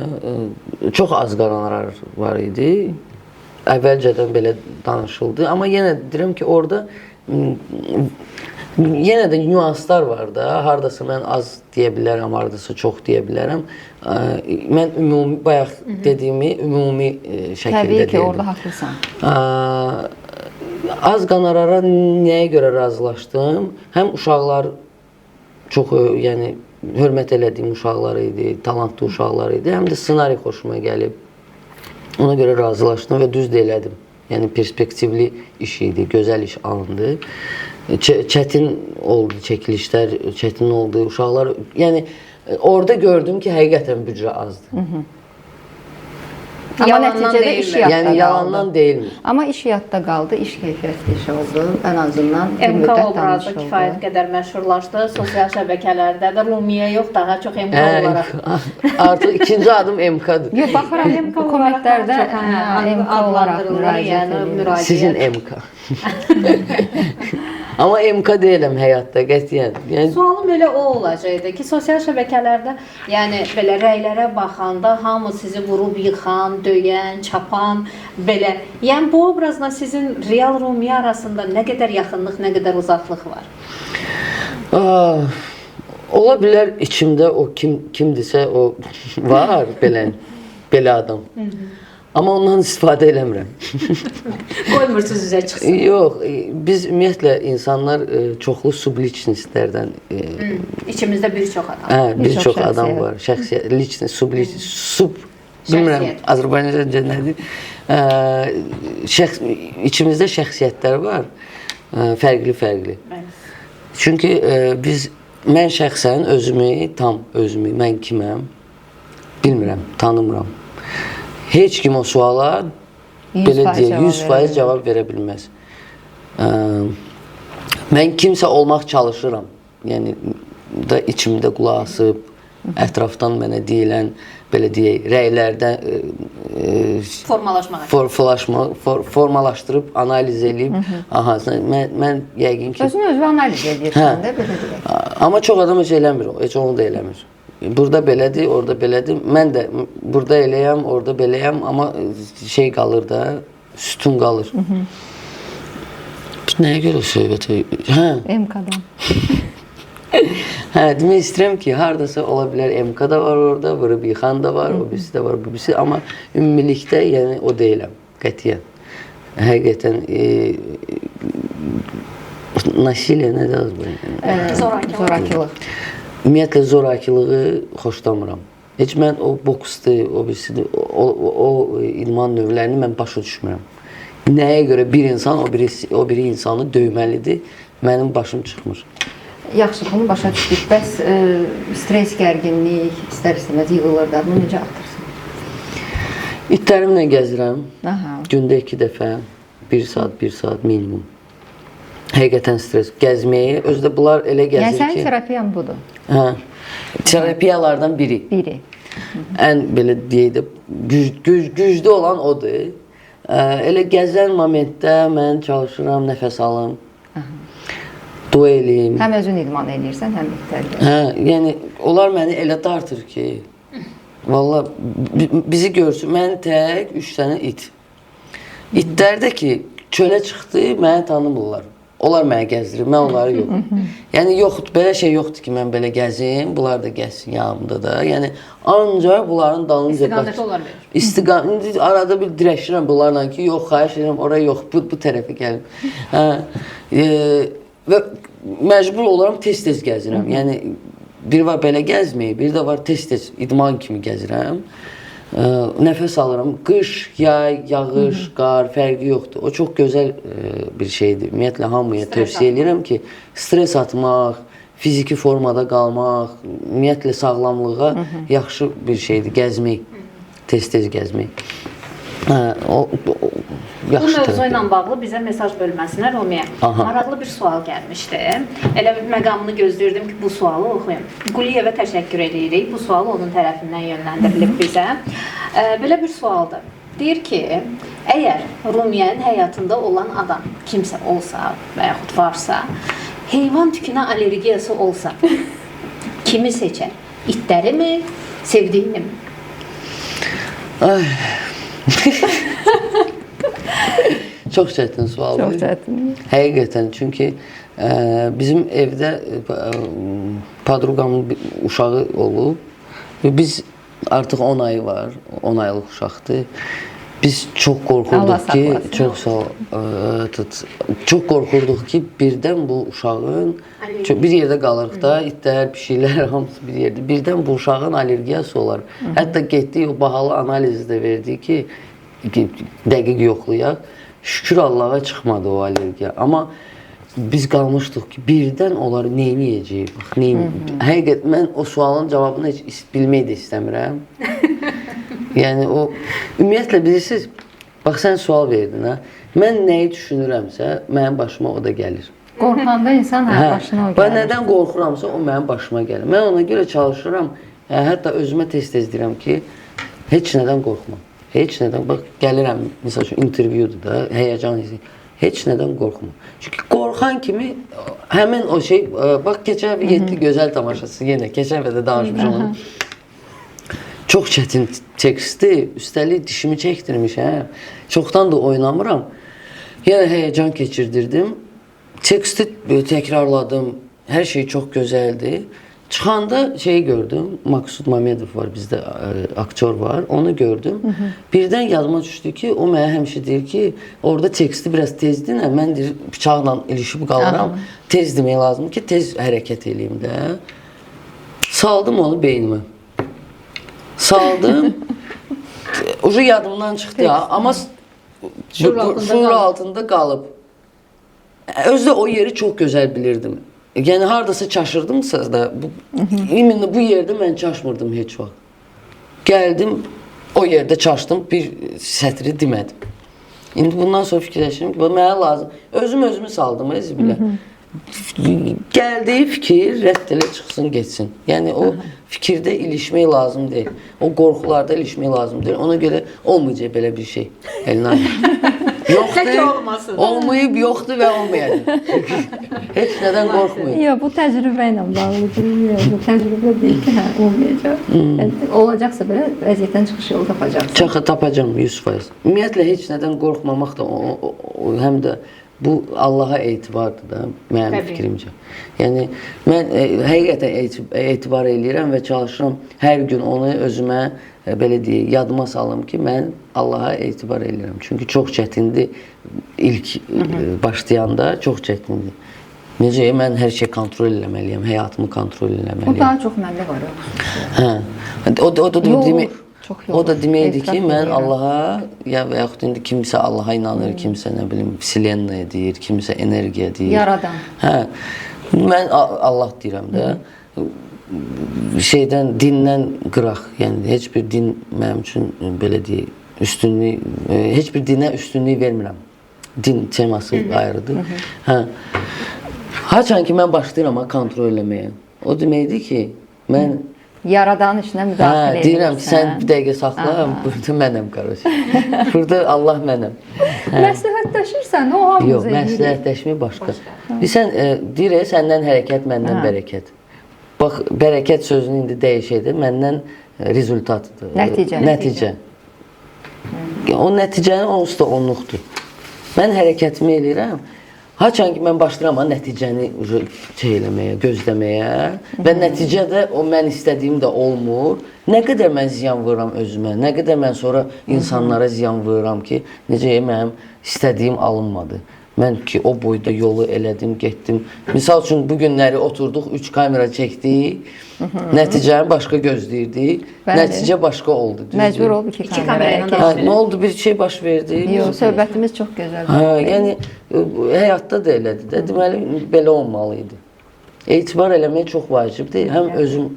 çox az qonorar var idi. Əvvəlcədən belə danışıldı. Amma yenə deyirəm ki, orada yenə də nüanslar var da. Hardasa mən az deyə bilərəm, hardasa çox deyə bilərəm. Mən ümumi, bayaq dediyimi ümumi şəkildə deyirəm. Təbii ki, orada haqlısan. Az qonorara nəyə görə razılaşdım? Həm uşaqlar çox, yəni hörmət elədiyim uşaqlar idi, talantlı uşaqlar idi. Həm də ssenari xoşuma gəlib. Ona görə razılaşdım və düz də elədim. Yəni perspektivli iş idi, gözəl iş alındı. Çətin oldu çəkilişlər, çətin oldu uşaqlar. Yəni orada gördüm ki, həqiqətən büdcə azdır. Amma nəticədə iş yadda qaldı. Yəni yalandan deyilmir. Amma iş yadda qaldı, iş keyfiyyətli iş oldu. Ən azından bir MK müddət obrazı danışıldı. kifayət qədər məşhurlaşdı. Sosial şəbəkələrdə də Rumiyə yox, daha çox MK olaraq. Artıq ikinci adım MK-dır. Yox, baxıram bu kommentlərdə MK olaraq müraciət edir. Sizin MK. Amma MK deyiləm həyatda qətiyyən. Yəni Sualım elə o olacaqdı ki, sosial şəbəkələrdə, yəni belə rəylərə baxanda hamı sizi vurub yıxan, döyən, çapan, belə. Yəni bu obrazla sizin real Rumiyə arasında nə qədər yaxınlıq, nə qədər uzaqlıq var? Ola bilər içimdə o kimdirsə o var belə adam. Amma ondan istifadə eləmirəm. Qoymursunuz üzə çıxsın. Yox, biz ümumiyyətlə insanlar çoxlu subliçnistlərdən İçimizdə bir çox adam. bir çox adam var. Şəxsiyyət, liçnist, bilmirəm Azərbaycanca nədir? İçimizdə şəxsiyyətlər var, fərqli. Çünki mən şəxsən özümü, mən kiməm bilmirəm, tanımıram. Heç kim o suala belə deyək, 100% cavab verə bilməz. Mən kimsə olmaq çalışıram. Yəni da içimdə qulaq asıb, ətrafdan mənə deyilən, belə deyək, rəylərdən formalaşdırıb, analiz edib, aha, mən yəqin ki... Özünü analiz edirsən də, belə deyək. Amma çox adam heç eləmir, heç onu da eləmir. Burada belədir, orada belədir. Mən də burada eləyəm, orada beləyəm, amma şey qalır da, sütun qalır. Nəyə görə söhbət? MK-dan. Demək istəyirəm ki, hardasa ola bilər MK da var orada, vurub yıxan da var, o birisi də var, bu birisi. Amma ümumilikdə yəni o deyiləm, qətiyyən. Həqiqətən nasiliyə nədir az bu? Zorakılıq. Ümumiyyətlə zorakılığı xoşlamıram. Heç mən o boksdur, o birisidir, o idman növlərini mən başa düşmürəm. Nəyə görə bir insan o biri insanı döyməlidir, mənim başım çıxmır. Yaxşı, bunu başa düşdük. Bəs stres, gərginlik, istər-istəməz yığılır da, bunu necə atırsan? İtlərimlə gəzirəm. Gündə 2 dəfə, 1 saat minimum. Həqiqətən stres. Gəzməyi, özü də bunlar elə gəzir ki... Yəni sənin terapiyan budur? Terapiyalardan biri. Ən belə deyək də, güclü olan odur. Elə gəzən momentdə mən çalışıram, nəfəs alım, dua eləyim. Həm özün idman edirsən, həm itlər. Yəni, onlar məni elə dartır ki, valla bizi görsün, məni tək 3 dənə it. İtlər də ki, çölə çıxdı, məni tanımırlar. Onlar mənə gəzdirir, mən onları yox. Yəni, yoxdur, belə şey yoxdur ki, mən belə gəzim, bunlar da gəzsin yanımda da. Yəni, ancaq bunların dalınca... İstiqaməti onlar verir. İstiqaməti, arada bir dirəşirəm bunlarla ki, yox, xahiş edirəm, oraya yox, bu tərəfə gəlim. Və məcbur olaram, tez-tez gəzirəm. Yəni, bir var belə gəzməyi, bir də var tez-tez idman kimi gəzirəm. nəfəs alıram. Qış, yay, yağış, qar fərqi yoxdur. O çox gözəl bir şeydir. Ümumiyyətlə hamıya tövsiyə edirəm ki, stres atmaq, fiziki formada qalmaq, ümumiyyətlə sağlamlığa yaxşı bir şeydir. Gəzmək, tez-tez gəzmək. O Bu yaxşı mövzu ilə tərəfdir. bağlı bizə mesaj bölməsinə Rumiyə maraqlı bir sual gəlmişdi. Elə bir məqamını gözləyirdim ki, bu sualı oxuyum. Quliyevə təşəkkür edirik. Bu sualı onun tərəfindən yönləndirilib bizə. Belə bir sualdır. Deyir ki, əgər Rumiyənin həyatında olan adam kimsə olsa və yaxud varsa, heyvan tükünə allergiyası olsa, kimi seçər? İtləri mi, sevdiyini mi? Çox çətin sualdır. Çox çətin. Həqiqətən, çünki bizim evdə padruqamın bir uşağı olub və biz artıq 10 ayı var, 10 aylıq uşaqdır. Biz çox Allah qorxurduq ki, saxlasın. çox sağ ol, çox qorxurduq ki, birdən bu uşağın bir yerdə qalırıq da, itlər, pişiklər hamısı bir yerdə. Birdən bu uşağın allergiyası olar. Hətta getdik o bahalı analizi də verdik ki, dəqiq yoxlayaq. Şükür Allaha çıxmadı o allergiya. Amma biz qalmışdıq ki, birdən onları neyniyəcəyik? Bax, həqiqət, mən o sualın cavabını heç bilmək də istəmirəm. Yəni, o, ümumiyyətlə, bilirsiniz, bax, sən sual verdin, hə? Mən nəyi düşünürəmsə, mənim başıma o da gəlir. Qorxanda insan başına o Və gəlir. nədən qorxuramsa, o mənim başıma gəlir. Mən ona görə çalışıram, hətta özümə tez-tez deyirəm ki, heç nədən qorxma. Heç nədən, bax, gəlirəm, misal üçün, intervyudur da, həyəcan hissi. Heç nədən qorxma. Çünki qorxan kimi, həmin o şey, bax, keçən həfə 7 gözəl tamaşası, yenə, keçən həfə də danışmışam onu. Çox çətin tekstdir, üstəlik dişimi çəkdirmişəm, çoxdan da oynamıram. Yenə həyəcan keçirdirdim, teksti təkrarladım, hər şey çox gözəldir. Çıxanda şeyi gördüm, Maksud Mamedov var, bizdə aktyor var, onu gördüm. Birdən yadıma düşdü ki, o mənə həmişə deyir ki, orada teksti biraz tez dinlə, mən deyir, bıçaqla ilişib qalıram, tez demək lazımdır ki, tez hərəkət eləyim də. Saldım onu beynimə. Saldım, ucu yadımdan çıxdı ya, amma şuur altında qalıb. Özü də o yeri çox gözəl bilirdim. Yəni, haradasa çaşırdımsa da, iminli bu yerdə mən çaşmırdım heç vaxt. Gəldim, o yerdə çaşdım, bir sətri demədim. İndi bundan sonra fikirləşirəm ki, mənə lazım, özümü saldım, zibilə. Gəldiyi fikir rədd elə çıxsın, geçsin. Yəni, o fikirdə ilişmək lazım deyil. O qorxularda ilişmək lazım deyil. Ona görə olmayacaq belə bir şey. Elinə yoxdur, olmayıb, yoxdur və olmayacaq. Heç nədən qorxmayın. Yox, bu təcrübə ilə bağlıdır. Bu təcrübə deyil ki, olmayacaq. Olacaqsa belə vəziyyətdən çıxış yolu tapacaqsın. Tapacam 100%. Ümumiyyətlə, heç nədən qorxmamaq da, həm də bu Allaha etibardır da, mənim fikrimcə. Yəni, mən həqiqətən etibar edirəm və çalışıram hər gün onu özümə, belə deyək, yadıma salım ki, mən Allaha etibar edirəm. Çünki çox çətindir, ilk başlayanda çox çətindir. Necə, mən hər şey kontrol eləməliyəm, həyatımı kontrol eləməliyəm. Bu daha çox məndə var, yoxsa? O da deməkdir ki, mən verirəm. Allaha, ya və yaxud indi kimsə Allaha inanır, kimsə, nə bilim, Vselennaya deyir, kimsə energiya deyir. Yaradan. Hə, mən Allah deyirəm də, şeydən, dindən qıraq, yəni heç bir din mənim üçün, belə deyək, üstünlük, heç bir dinə üstünlük vermirəm. Din teması ayrıdır. Hə, haçan ki, mən başlayıram kontrol eləməyə. O deməkdir ki, mən Yaradan işinə müdaxilə edirsən. Deyirəm ki, sən bir dəqiqə saxla, burada mənəm, qardaş. Burada Allah mənəm. Məsləhətləşirsən, o hamımız Yox, məsləhətləşmək başqa. Sən deyir, səndən hərəkət, məndən bərəkət. Bax, bərəkət sözünü indi dəyişəkdir, məndən rezultatıdır. Nəticə. O nəticənin onsuz da onluqdur. Mən hərəkətimi eləyirəm. Haçan ki, mən başlayıram nəticəni eləməyə, gözləməyə və nəticədə o mən istədiyim də olmur. Nə qədər mən ziyan vururam özümə, nə qədər mən sonra insanlara ziyan vururam ki, necə mənim istədiyim alınmadı. mən ki o boyda yolu elədim, getdim. Misal üçün bu günləri oturduq, 3 kamera çəkdik. Nəticəni başqa gözləyirdik. Nəticə başqa oldu. Məcbur oldu ki, kameraya Nə oldu? Bir şey baş verdi. Yox, söhbətimiz çox gözəl. Yəni həyatda da elədir də. Deməli belə olmalı idi. Etibar eləmək çox vacibdir. Həm özüm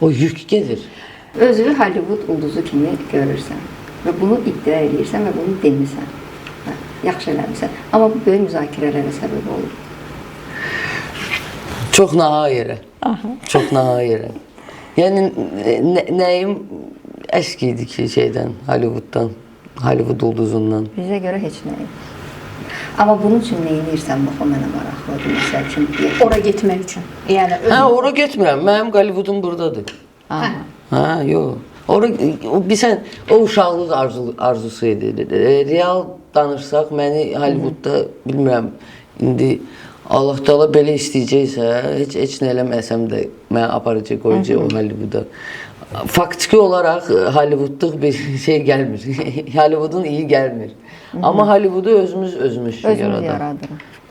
o yük gedir. Özünü Hollywood ulduzu kimi görürsən və bunu iddia edirsən və bunu demisən. Yaxşı eləmirsən. Amma bu böyük müzakirələrə səbəb olur. Çox naha yerə. Çox naha yerə. Yəni nəyim əski idi ki şeydən, Hollywooddan, Hollywood ulduzundan. Bizə görə heç nə yox. Amma bunun üçün nə edirsən, bax o mənə maraqlıdır. Məsəl üçün Ora getmək üçün. Yəni ora getmirəm. Mənim Hollywoodum burdadır. Yox. Ora bilsən o uşaqlıq arzusu idi. Real danışsaq məni Hollywoodda bilmirəm indi Allah Taala belə istəyəcəksə, heç nə eləməsəm də məni aparacaq, qoyacaq o Hollivooda. Faktiki olaraq Hollywoodluq bir şey gəlmir. Hollywoodun iyi gəlmir. Amma Hollivoodu özümüz yaradaq.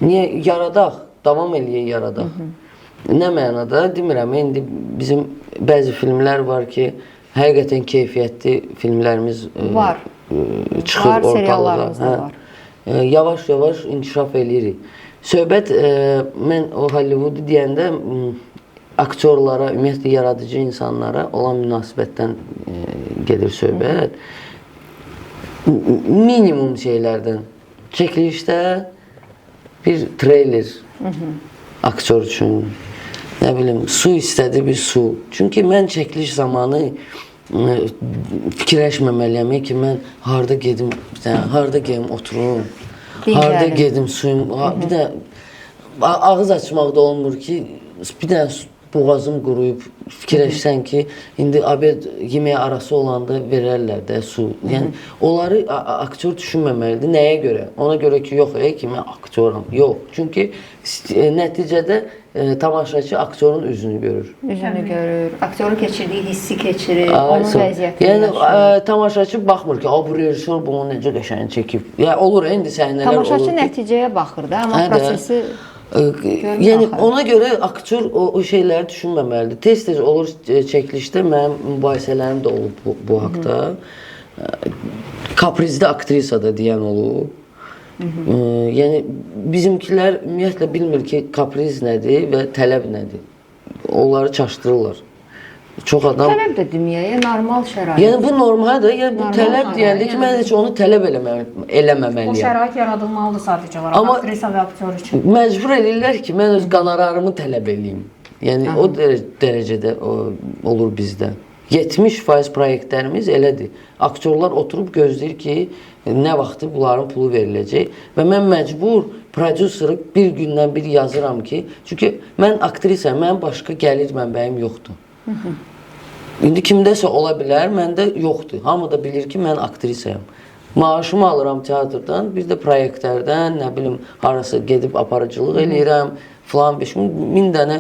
Niyə yaradaq? Davam eləyək yaradaq. Nə mənada demirəm, indi bizim bəzi filmlər var ki, həqiqətən keyfiyyətli filmlərimiz var. Çıxır var, ortalığa. seriallarımız da var. Yavaş-yavaş inkişaf eləyirik. Söhbət mən o Hollivoodu deyəndə aktyorlara, ümumiyyətlə yaradıcı insanlara olan münasibətdən gedir söhbət. Minimum şeylərdən. Çəkilişdə bir treyler aktyor üçün, nə bilim, su istədi bir su. Çünki mən çəkiliş zamanı fikirləşməməliyəm ki, mən harda gedim, harda gedim oturum, harda gedim suyum. Bir də ağız açmaq da olmur ki, bir dənə boğazım quruyub fikirləşsən ki, indi abed yeməyə arası olanda verərlər də su. Yəni onları aktyor düşünməməlidir. Nəyə görə? Ona görə ki, yox, ki mən aktyoram. Yox. Çünki nəticədə tamaşaçı aktyorun üzünü görür. Üzünü görür, aktyorun keçirdiyi hissi keçirir, onun vəziyyətini yəni, yaşayır. tamaşaçı baxmır ki, bu rejissor bunu necə qəşəng çəkib. Yəni olur, indi səhnələr olur. Tamaşaçı nəticəyə baxır da, amma prosesi yəni ona görə aktyor o şeyləri düşünməməlidir. Tez-tez olur çəkilişdə mənim mübahisələrim də olub bu haqda. Kaprizli aktrisa da deyən olub. Yəni bizimkilər ümumiyyətlə bilmir ki, kapriz nədir və tələb nədir. Onları çaşdırırlar. Çox adam tələb də deməyə normal şərait. Yəni bu normaldır. Yəni bu tələb deyəndə ki, mən heç onu tələb eləməməliyəm. o şərait yaradılmalıdır sadəcə olaraq Amma aktrisa və aktyor üçün. Məcbur eləyirlər ki, mən öz qonorarımı tələb eləyim. Yəni o dərəcədə olur bizdə. 70% proyektlərimiz elədir. Aktyorlar oturub gözləyir ki, nə vaxtı bunların pulu veriləcək və mən məcbur prodüseri bir gündən bir yazıram ki, çünki mən aktrisayam, mənim başqa gəlir mənbəyim yoxdur. İndi kimdəsə ola bilər, məndə yoxdur. Hamı da bilir ki, mən aktrisayam. Maaşımı alıram teatrdan, bir də proyektlərdən, nə bilim, harası gedib aparıcılıq eləyirəm, filan 5000 dənə.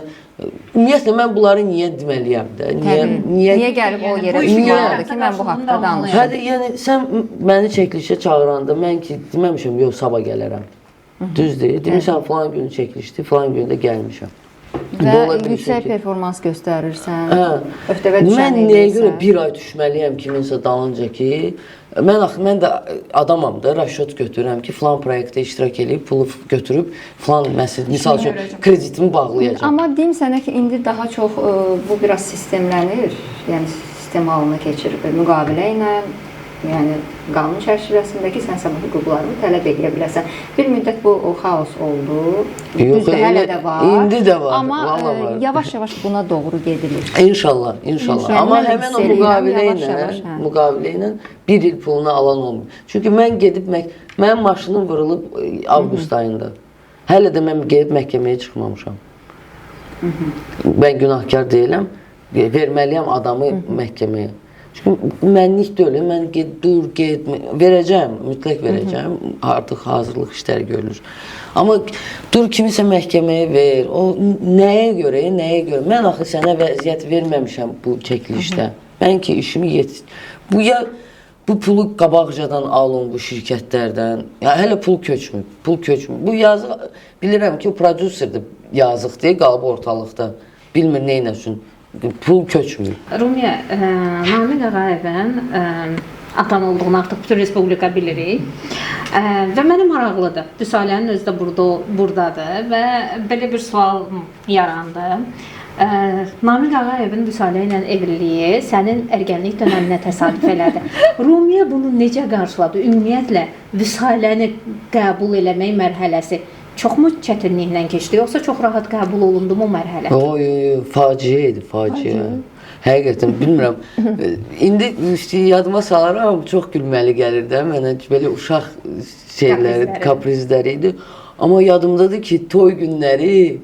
Ümumiyyətlə, mən bunları niyə deməliyəm də? Niyə gəlib o yerə düşməlidir ki, mən bu haqda danışım? Hədə, yəni, sən məni çəkilişə çağıranda, mən ki, deməmişəm, yox, sabah gələrəm. Düzdür, demişəm, filan günü çəkilişdir, filan günü də gəlmişəm. Və yüksək performans göstərirsən, öhdəvə düşən mən nəyə görə bir ay düşməliyəm kiminsə dalınca ki, mən də adamam da, rəşot götürürəm ki, filan proyektdə iştirak edib, pulu götürüb, filan misal üçün kreditimi bağlayacam. Amma deyim sənə ki, indi daha çox bu biraz sistemlənir, yəni sistem halına keçir müqavilə ilə, yəni qanun çərçivəsindəki sən sabah hüquqlarını tələb edə bilərsən. Bir müddət bu xaos oldu. Düzdür, hələ də var. İndi də var. Amma yavaş-yavaş buna doğru gedilir. İnşallah, inşallah. Amma həmin o müqavilə ilə bir il pulunu alan olmuyor. Çünki mən gedib, mənim maşınım vurulub avqust ayında. Hələ də mən gedib məhkəməyə çıxmamışam. Mən günahkar deyiləm, verməliyəm adamı məhkəməyə. Çünki mənlik deyil, mən dur, verəcəm, mütləq verəcəm, artıq hazırlıq işləri görülür. Amma dur kimisə məhkəməyə ver, o nəyə görə? Mən axı sənə vəziyyət verməmişəm bu çəkilişdə. Mən ki işimi bu ya bu pulu qabaqcadan alın bu şirkətlərdən. Ya hələ pul köçmür. Pul köçmür. Bu yazıq bilirəm ki, o prodüserdir. Yazıq deyə qalıb ortalıqda. Bilmir nə üçün. Pul köçmür. Rumiyə, Namiq Ağayevin atan olduğunu artıq bütün respublika bilirik. Və mənə maraqlıdır. Vüsalənin özü də burdadır və belə bir sual yarandı. Namiq Ağayevin Vüsalə ilə evliliyi sənin ergənlik dövrünə təsadüf elədi. Rumiyə bunu necə qarşıladı? Ümumiyyətlə Vüsaləni qəbul eləmək mərhələsi çoxmu çətinliklə keçdi, yoxsa çox rahat qəbul olundu mu mərhələ? Faciə idi, faciə. Həqiqətən bilmirəm. İndi yadıma salaram, çox gülməli gəlir də mənə belə uşaq şeyləri, kaprizləri idi. Amma yadımdadır ki, toy günləri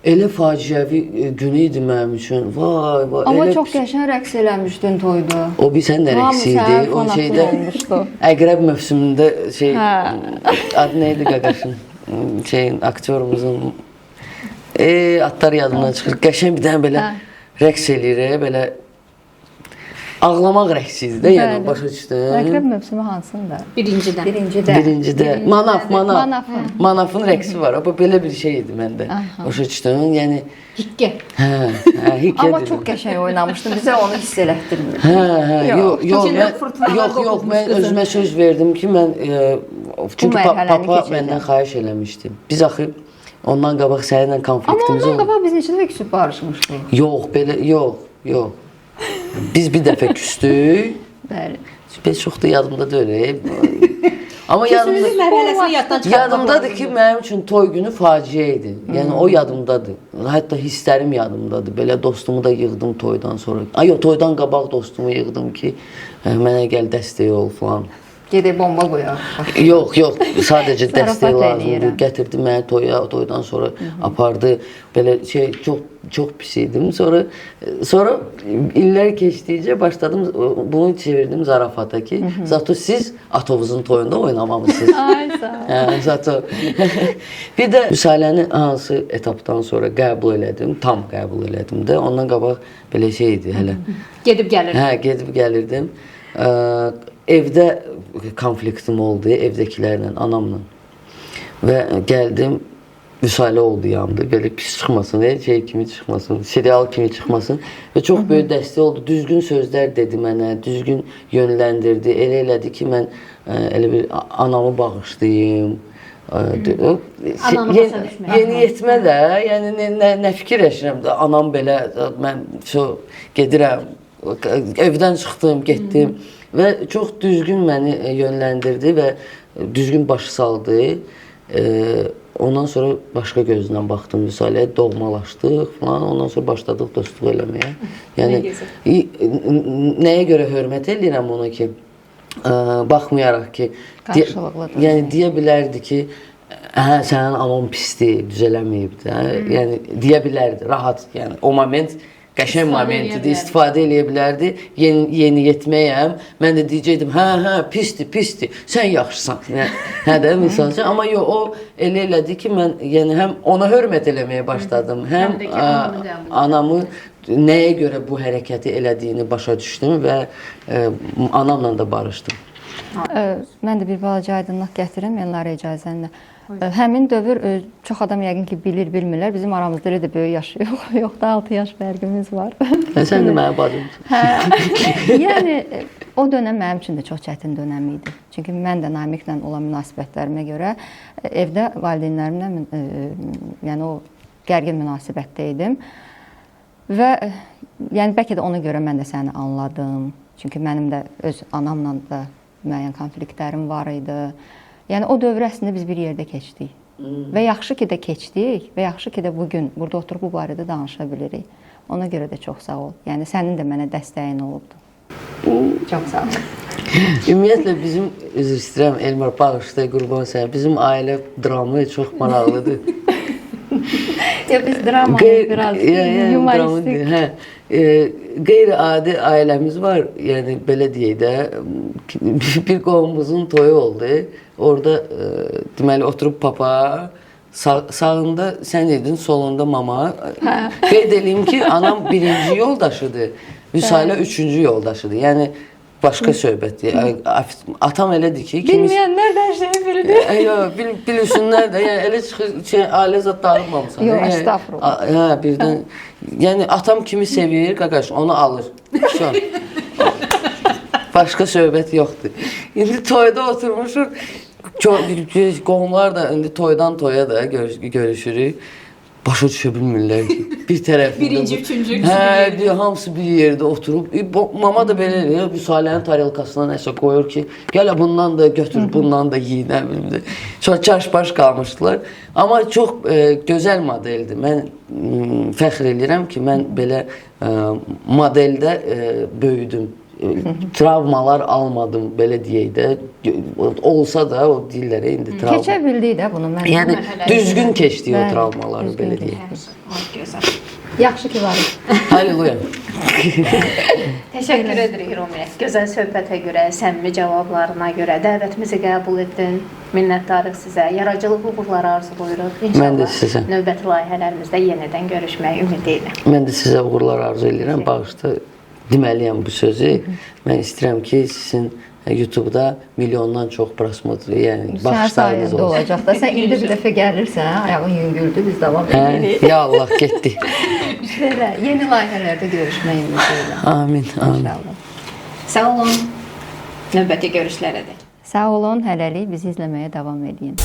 elə faciəvi gün idi mənim üçün. Vay vay. Amma çox qəşəng rəqs eləmişdin toyda. O bir sən də rəqs idi. O şeydə Əqrəb mövsümündə adı nə idi qaqaşın? Aktyorumuzun adları yadımdan çıxır. Qəşəng bir dənə belə rəqs eləyir, belə ağlamaq rəqsi idi də, yəni başa düşdün. Əqrəb mövsümü hansında? Birincidə. Birincidə. Manafın rəqsi var. O belə bir şey idi məndə. Başa düşdün. Yəni Hikkə. Hikkə. Amma çox qəşəng oynamışdın. Bizə onu hiss elətdirmir. Yox, mən özümə söz verdim ki, mən çünki papa məndən xahiş eləmişdi. Biz axı ondan qabaq səninlə konfliktimiz oldu. Amma ondan qabaq biz neçə dəfə küsüb barışmışdıq. Yox, belə yox. Biz bir dəfə küsdük. Bəli. Biz çox da yadımda deyil. Amma Küsünüzün mərhələsini yaddan çıxartmaq. yadımdadır ki, mənim üçün toy günü faciə idi. Yəni o yadımdadır. Hətta hisslərim yadımdadır. Belə dostumu da yığdım toydan sonra. Yox, toydan qabaq dostumu yığdım ki, mənə gəl dəstək ol falan. Gedək bomba qoyaq. Yox, sadəcə dəstək lazımdır. eləyirəm. Gətirdi məni toydan sonra apardı. Belə çox pis idim. Sonra illər keçdikcə başladım, bunu çevirdim zarafata ki, zato siz atovuzun toyunda oynamamısınız. Ay sağ ol. Zato. Bir də Vüsaləni hansı etapdan sonra qəbul elədim, tam qəbul elədim də. Ondan qabaq belə şey idi hələ. Gedib gəlirdim. Gedib gəlirdim. Evdə konfliktim oldu, evdəkilərlə, anamla. Və gəldim, Vüsalə oldu yanımda. Belə pis çıxmasın, şey kimi çıxmasın, serial kimi çıxmasın. Və çox böyük dəstək oldu. Düzgün sözlər dedi mənə, düzgün yönləndirdi. Elə elədi ki, mən elə bir anamı bağışlayayım. Yeni yetmə də, yəni nə fikirləşirəm də, anam belə, mən gedirəm, evdən çıxdım, getdim. Və çox düzgün məni yönləndirdi və düzgün başı saldı. Ondan sonra başqa gözlə baxdım Vüsaləyə, doğmalaşdıq falan. Ondan sonra başladıq dostluq eləməyə. Yəni nəyə görə hörmət edirəm ona ki, baxmayaraq ki, yəni deyə bilərdi ki, sənin anan pisdir, düzələməyib də. Yəni deyə bilərdi, rahat, yəni o moment qəşəng momentidir, istifadə eləyə bilərdi. Yeni yetməyəm. Mən də deyəcəkdim, pisdir, sən yaxşısan. Hə də, misal üçün. Amma yox, o elə elədi ki, mən yəni həm ona hörmət eləməyə başladım, həm anamı nəyə görə bu hərəkəti elədiyini başa düşdüm və anamla da barışdım. Mən də bir balaca aydınlıq gətirim, Elnarə icazənlə. Həmin dövr çox adam yəqin ki bilir, bilmirlər. Bizim aramızda elə də böyük yaş yox da 6 yaş fərqimiz var. Sən də mənim bacımsın. Yəni o dönəm mənim üçün də çox çətin dönəm idi. Çünki mən də Namiqlə olan münasibətlərimə görə evdə valideynlərimlə yəni o gərgin münasibətdə idim. Və yəni bəlkə də ona görə mən də səni anladım. Çünki mənim də öz anamla da müəyyən konfliktlərim var idi. Yəni o dövrü əslində biz bir yerdə keçdik. Və yaxşı ki də keçdik və yaxşı ki də bugün burada oturub bu barədə danışa bilirik. Ona görə də çox sağ ol. Yəni sənin də mənə dəstəyin olubdu. Çox sağ ol. Ümumiyyətlə bizim, üzr istəyirəm Elmar, bağışla, qurban sənə. Bizim ailə dramı çox maraqlıdır. Biz dramanı biraz humoristik. Qeyri-adi ailəmiz var. Yəni belə deyək də, bir qovumuzun toyu oldu. Orada deməli oturub papa, sağında sən idin, solunda mama. Qeyd edeyim ki, anam birinci yoldaşıdır, Vüsalə üçüncü yoldaşıdır. Yəni başqa söhbətdir. Atam elədir ki, Bilməyənlər də hər şeyi bilir. Yox, bilsinlər də, yəni elə çıxır, ailə zad dağılmamısan. Yox, estağfurullah. Hə, birdən, yəni atam kimi sevir, qaqaş, onu alır. Başqa söhbət yoxdur. İndi toyda oturmuşuq, qohumlar da indi toydan toya da görüşürük. Başa düşə bilmirlər ki, bir tərəfində... Birinci, üçüncü Hə, hamısı bir yerdə oturub. Mama da belə eləyir, bir Salənin tarelkasına nəsə qoyur ki, gələ bundan da götür, bundan da yiyin, nə bilim. Sonra çaş-baş qalmışdılar. Amma çox gözəl modeldir. Mən fəxr edirəm ki, mən belə modeldə böyüdüm. Travmalar almadım, belə deyək də. Olsa da o dillərə indi travma. Keçə bildik də bunu. Yəni düzgün keçdi o travmaları, belə deyək. Gözəl. Yaxşı ki varıq. Halleluya. Təşəkkür edirik Rumiyə. Gözəl söhbətə görə, səmimi cavablarına görə dəvətimizi qəbul etdin. Minnətdarıq sizə. Yaradıcılıq uğurları arzulayırıq. Mən də sizə. Növbəti layihələrimizdə yenidən görüşməyi ümid edirəm. Mən də sizə uğurlar arzu edirəm. Bağışda deməliyəm bu sözü. Mən istəyirəm ki, sizin YouTube-da milyondan çox prosmotru, yəni baxışlarınız olsun. olacaq da. Sən indi bir dəfə gəlirsən, ayağın yüngüldür, biz davam edirik. Ya Allah, getdi. Belə yeni layihələrdə görüşmək ümid edirəm. Amin, amin. Sağ olun. Növbəti görüşlərə dək. Sağ olun, hələlik bizi izləməyə davam edin.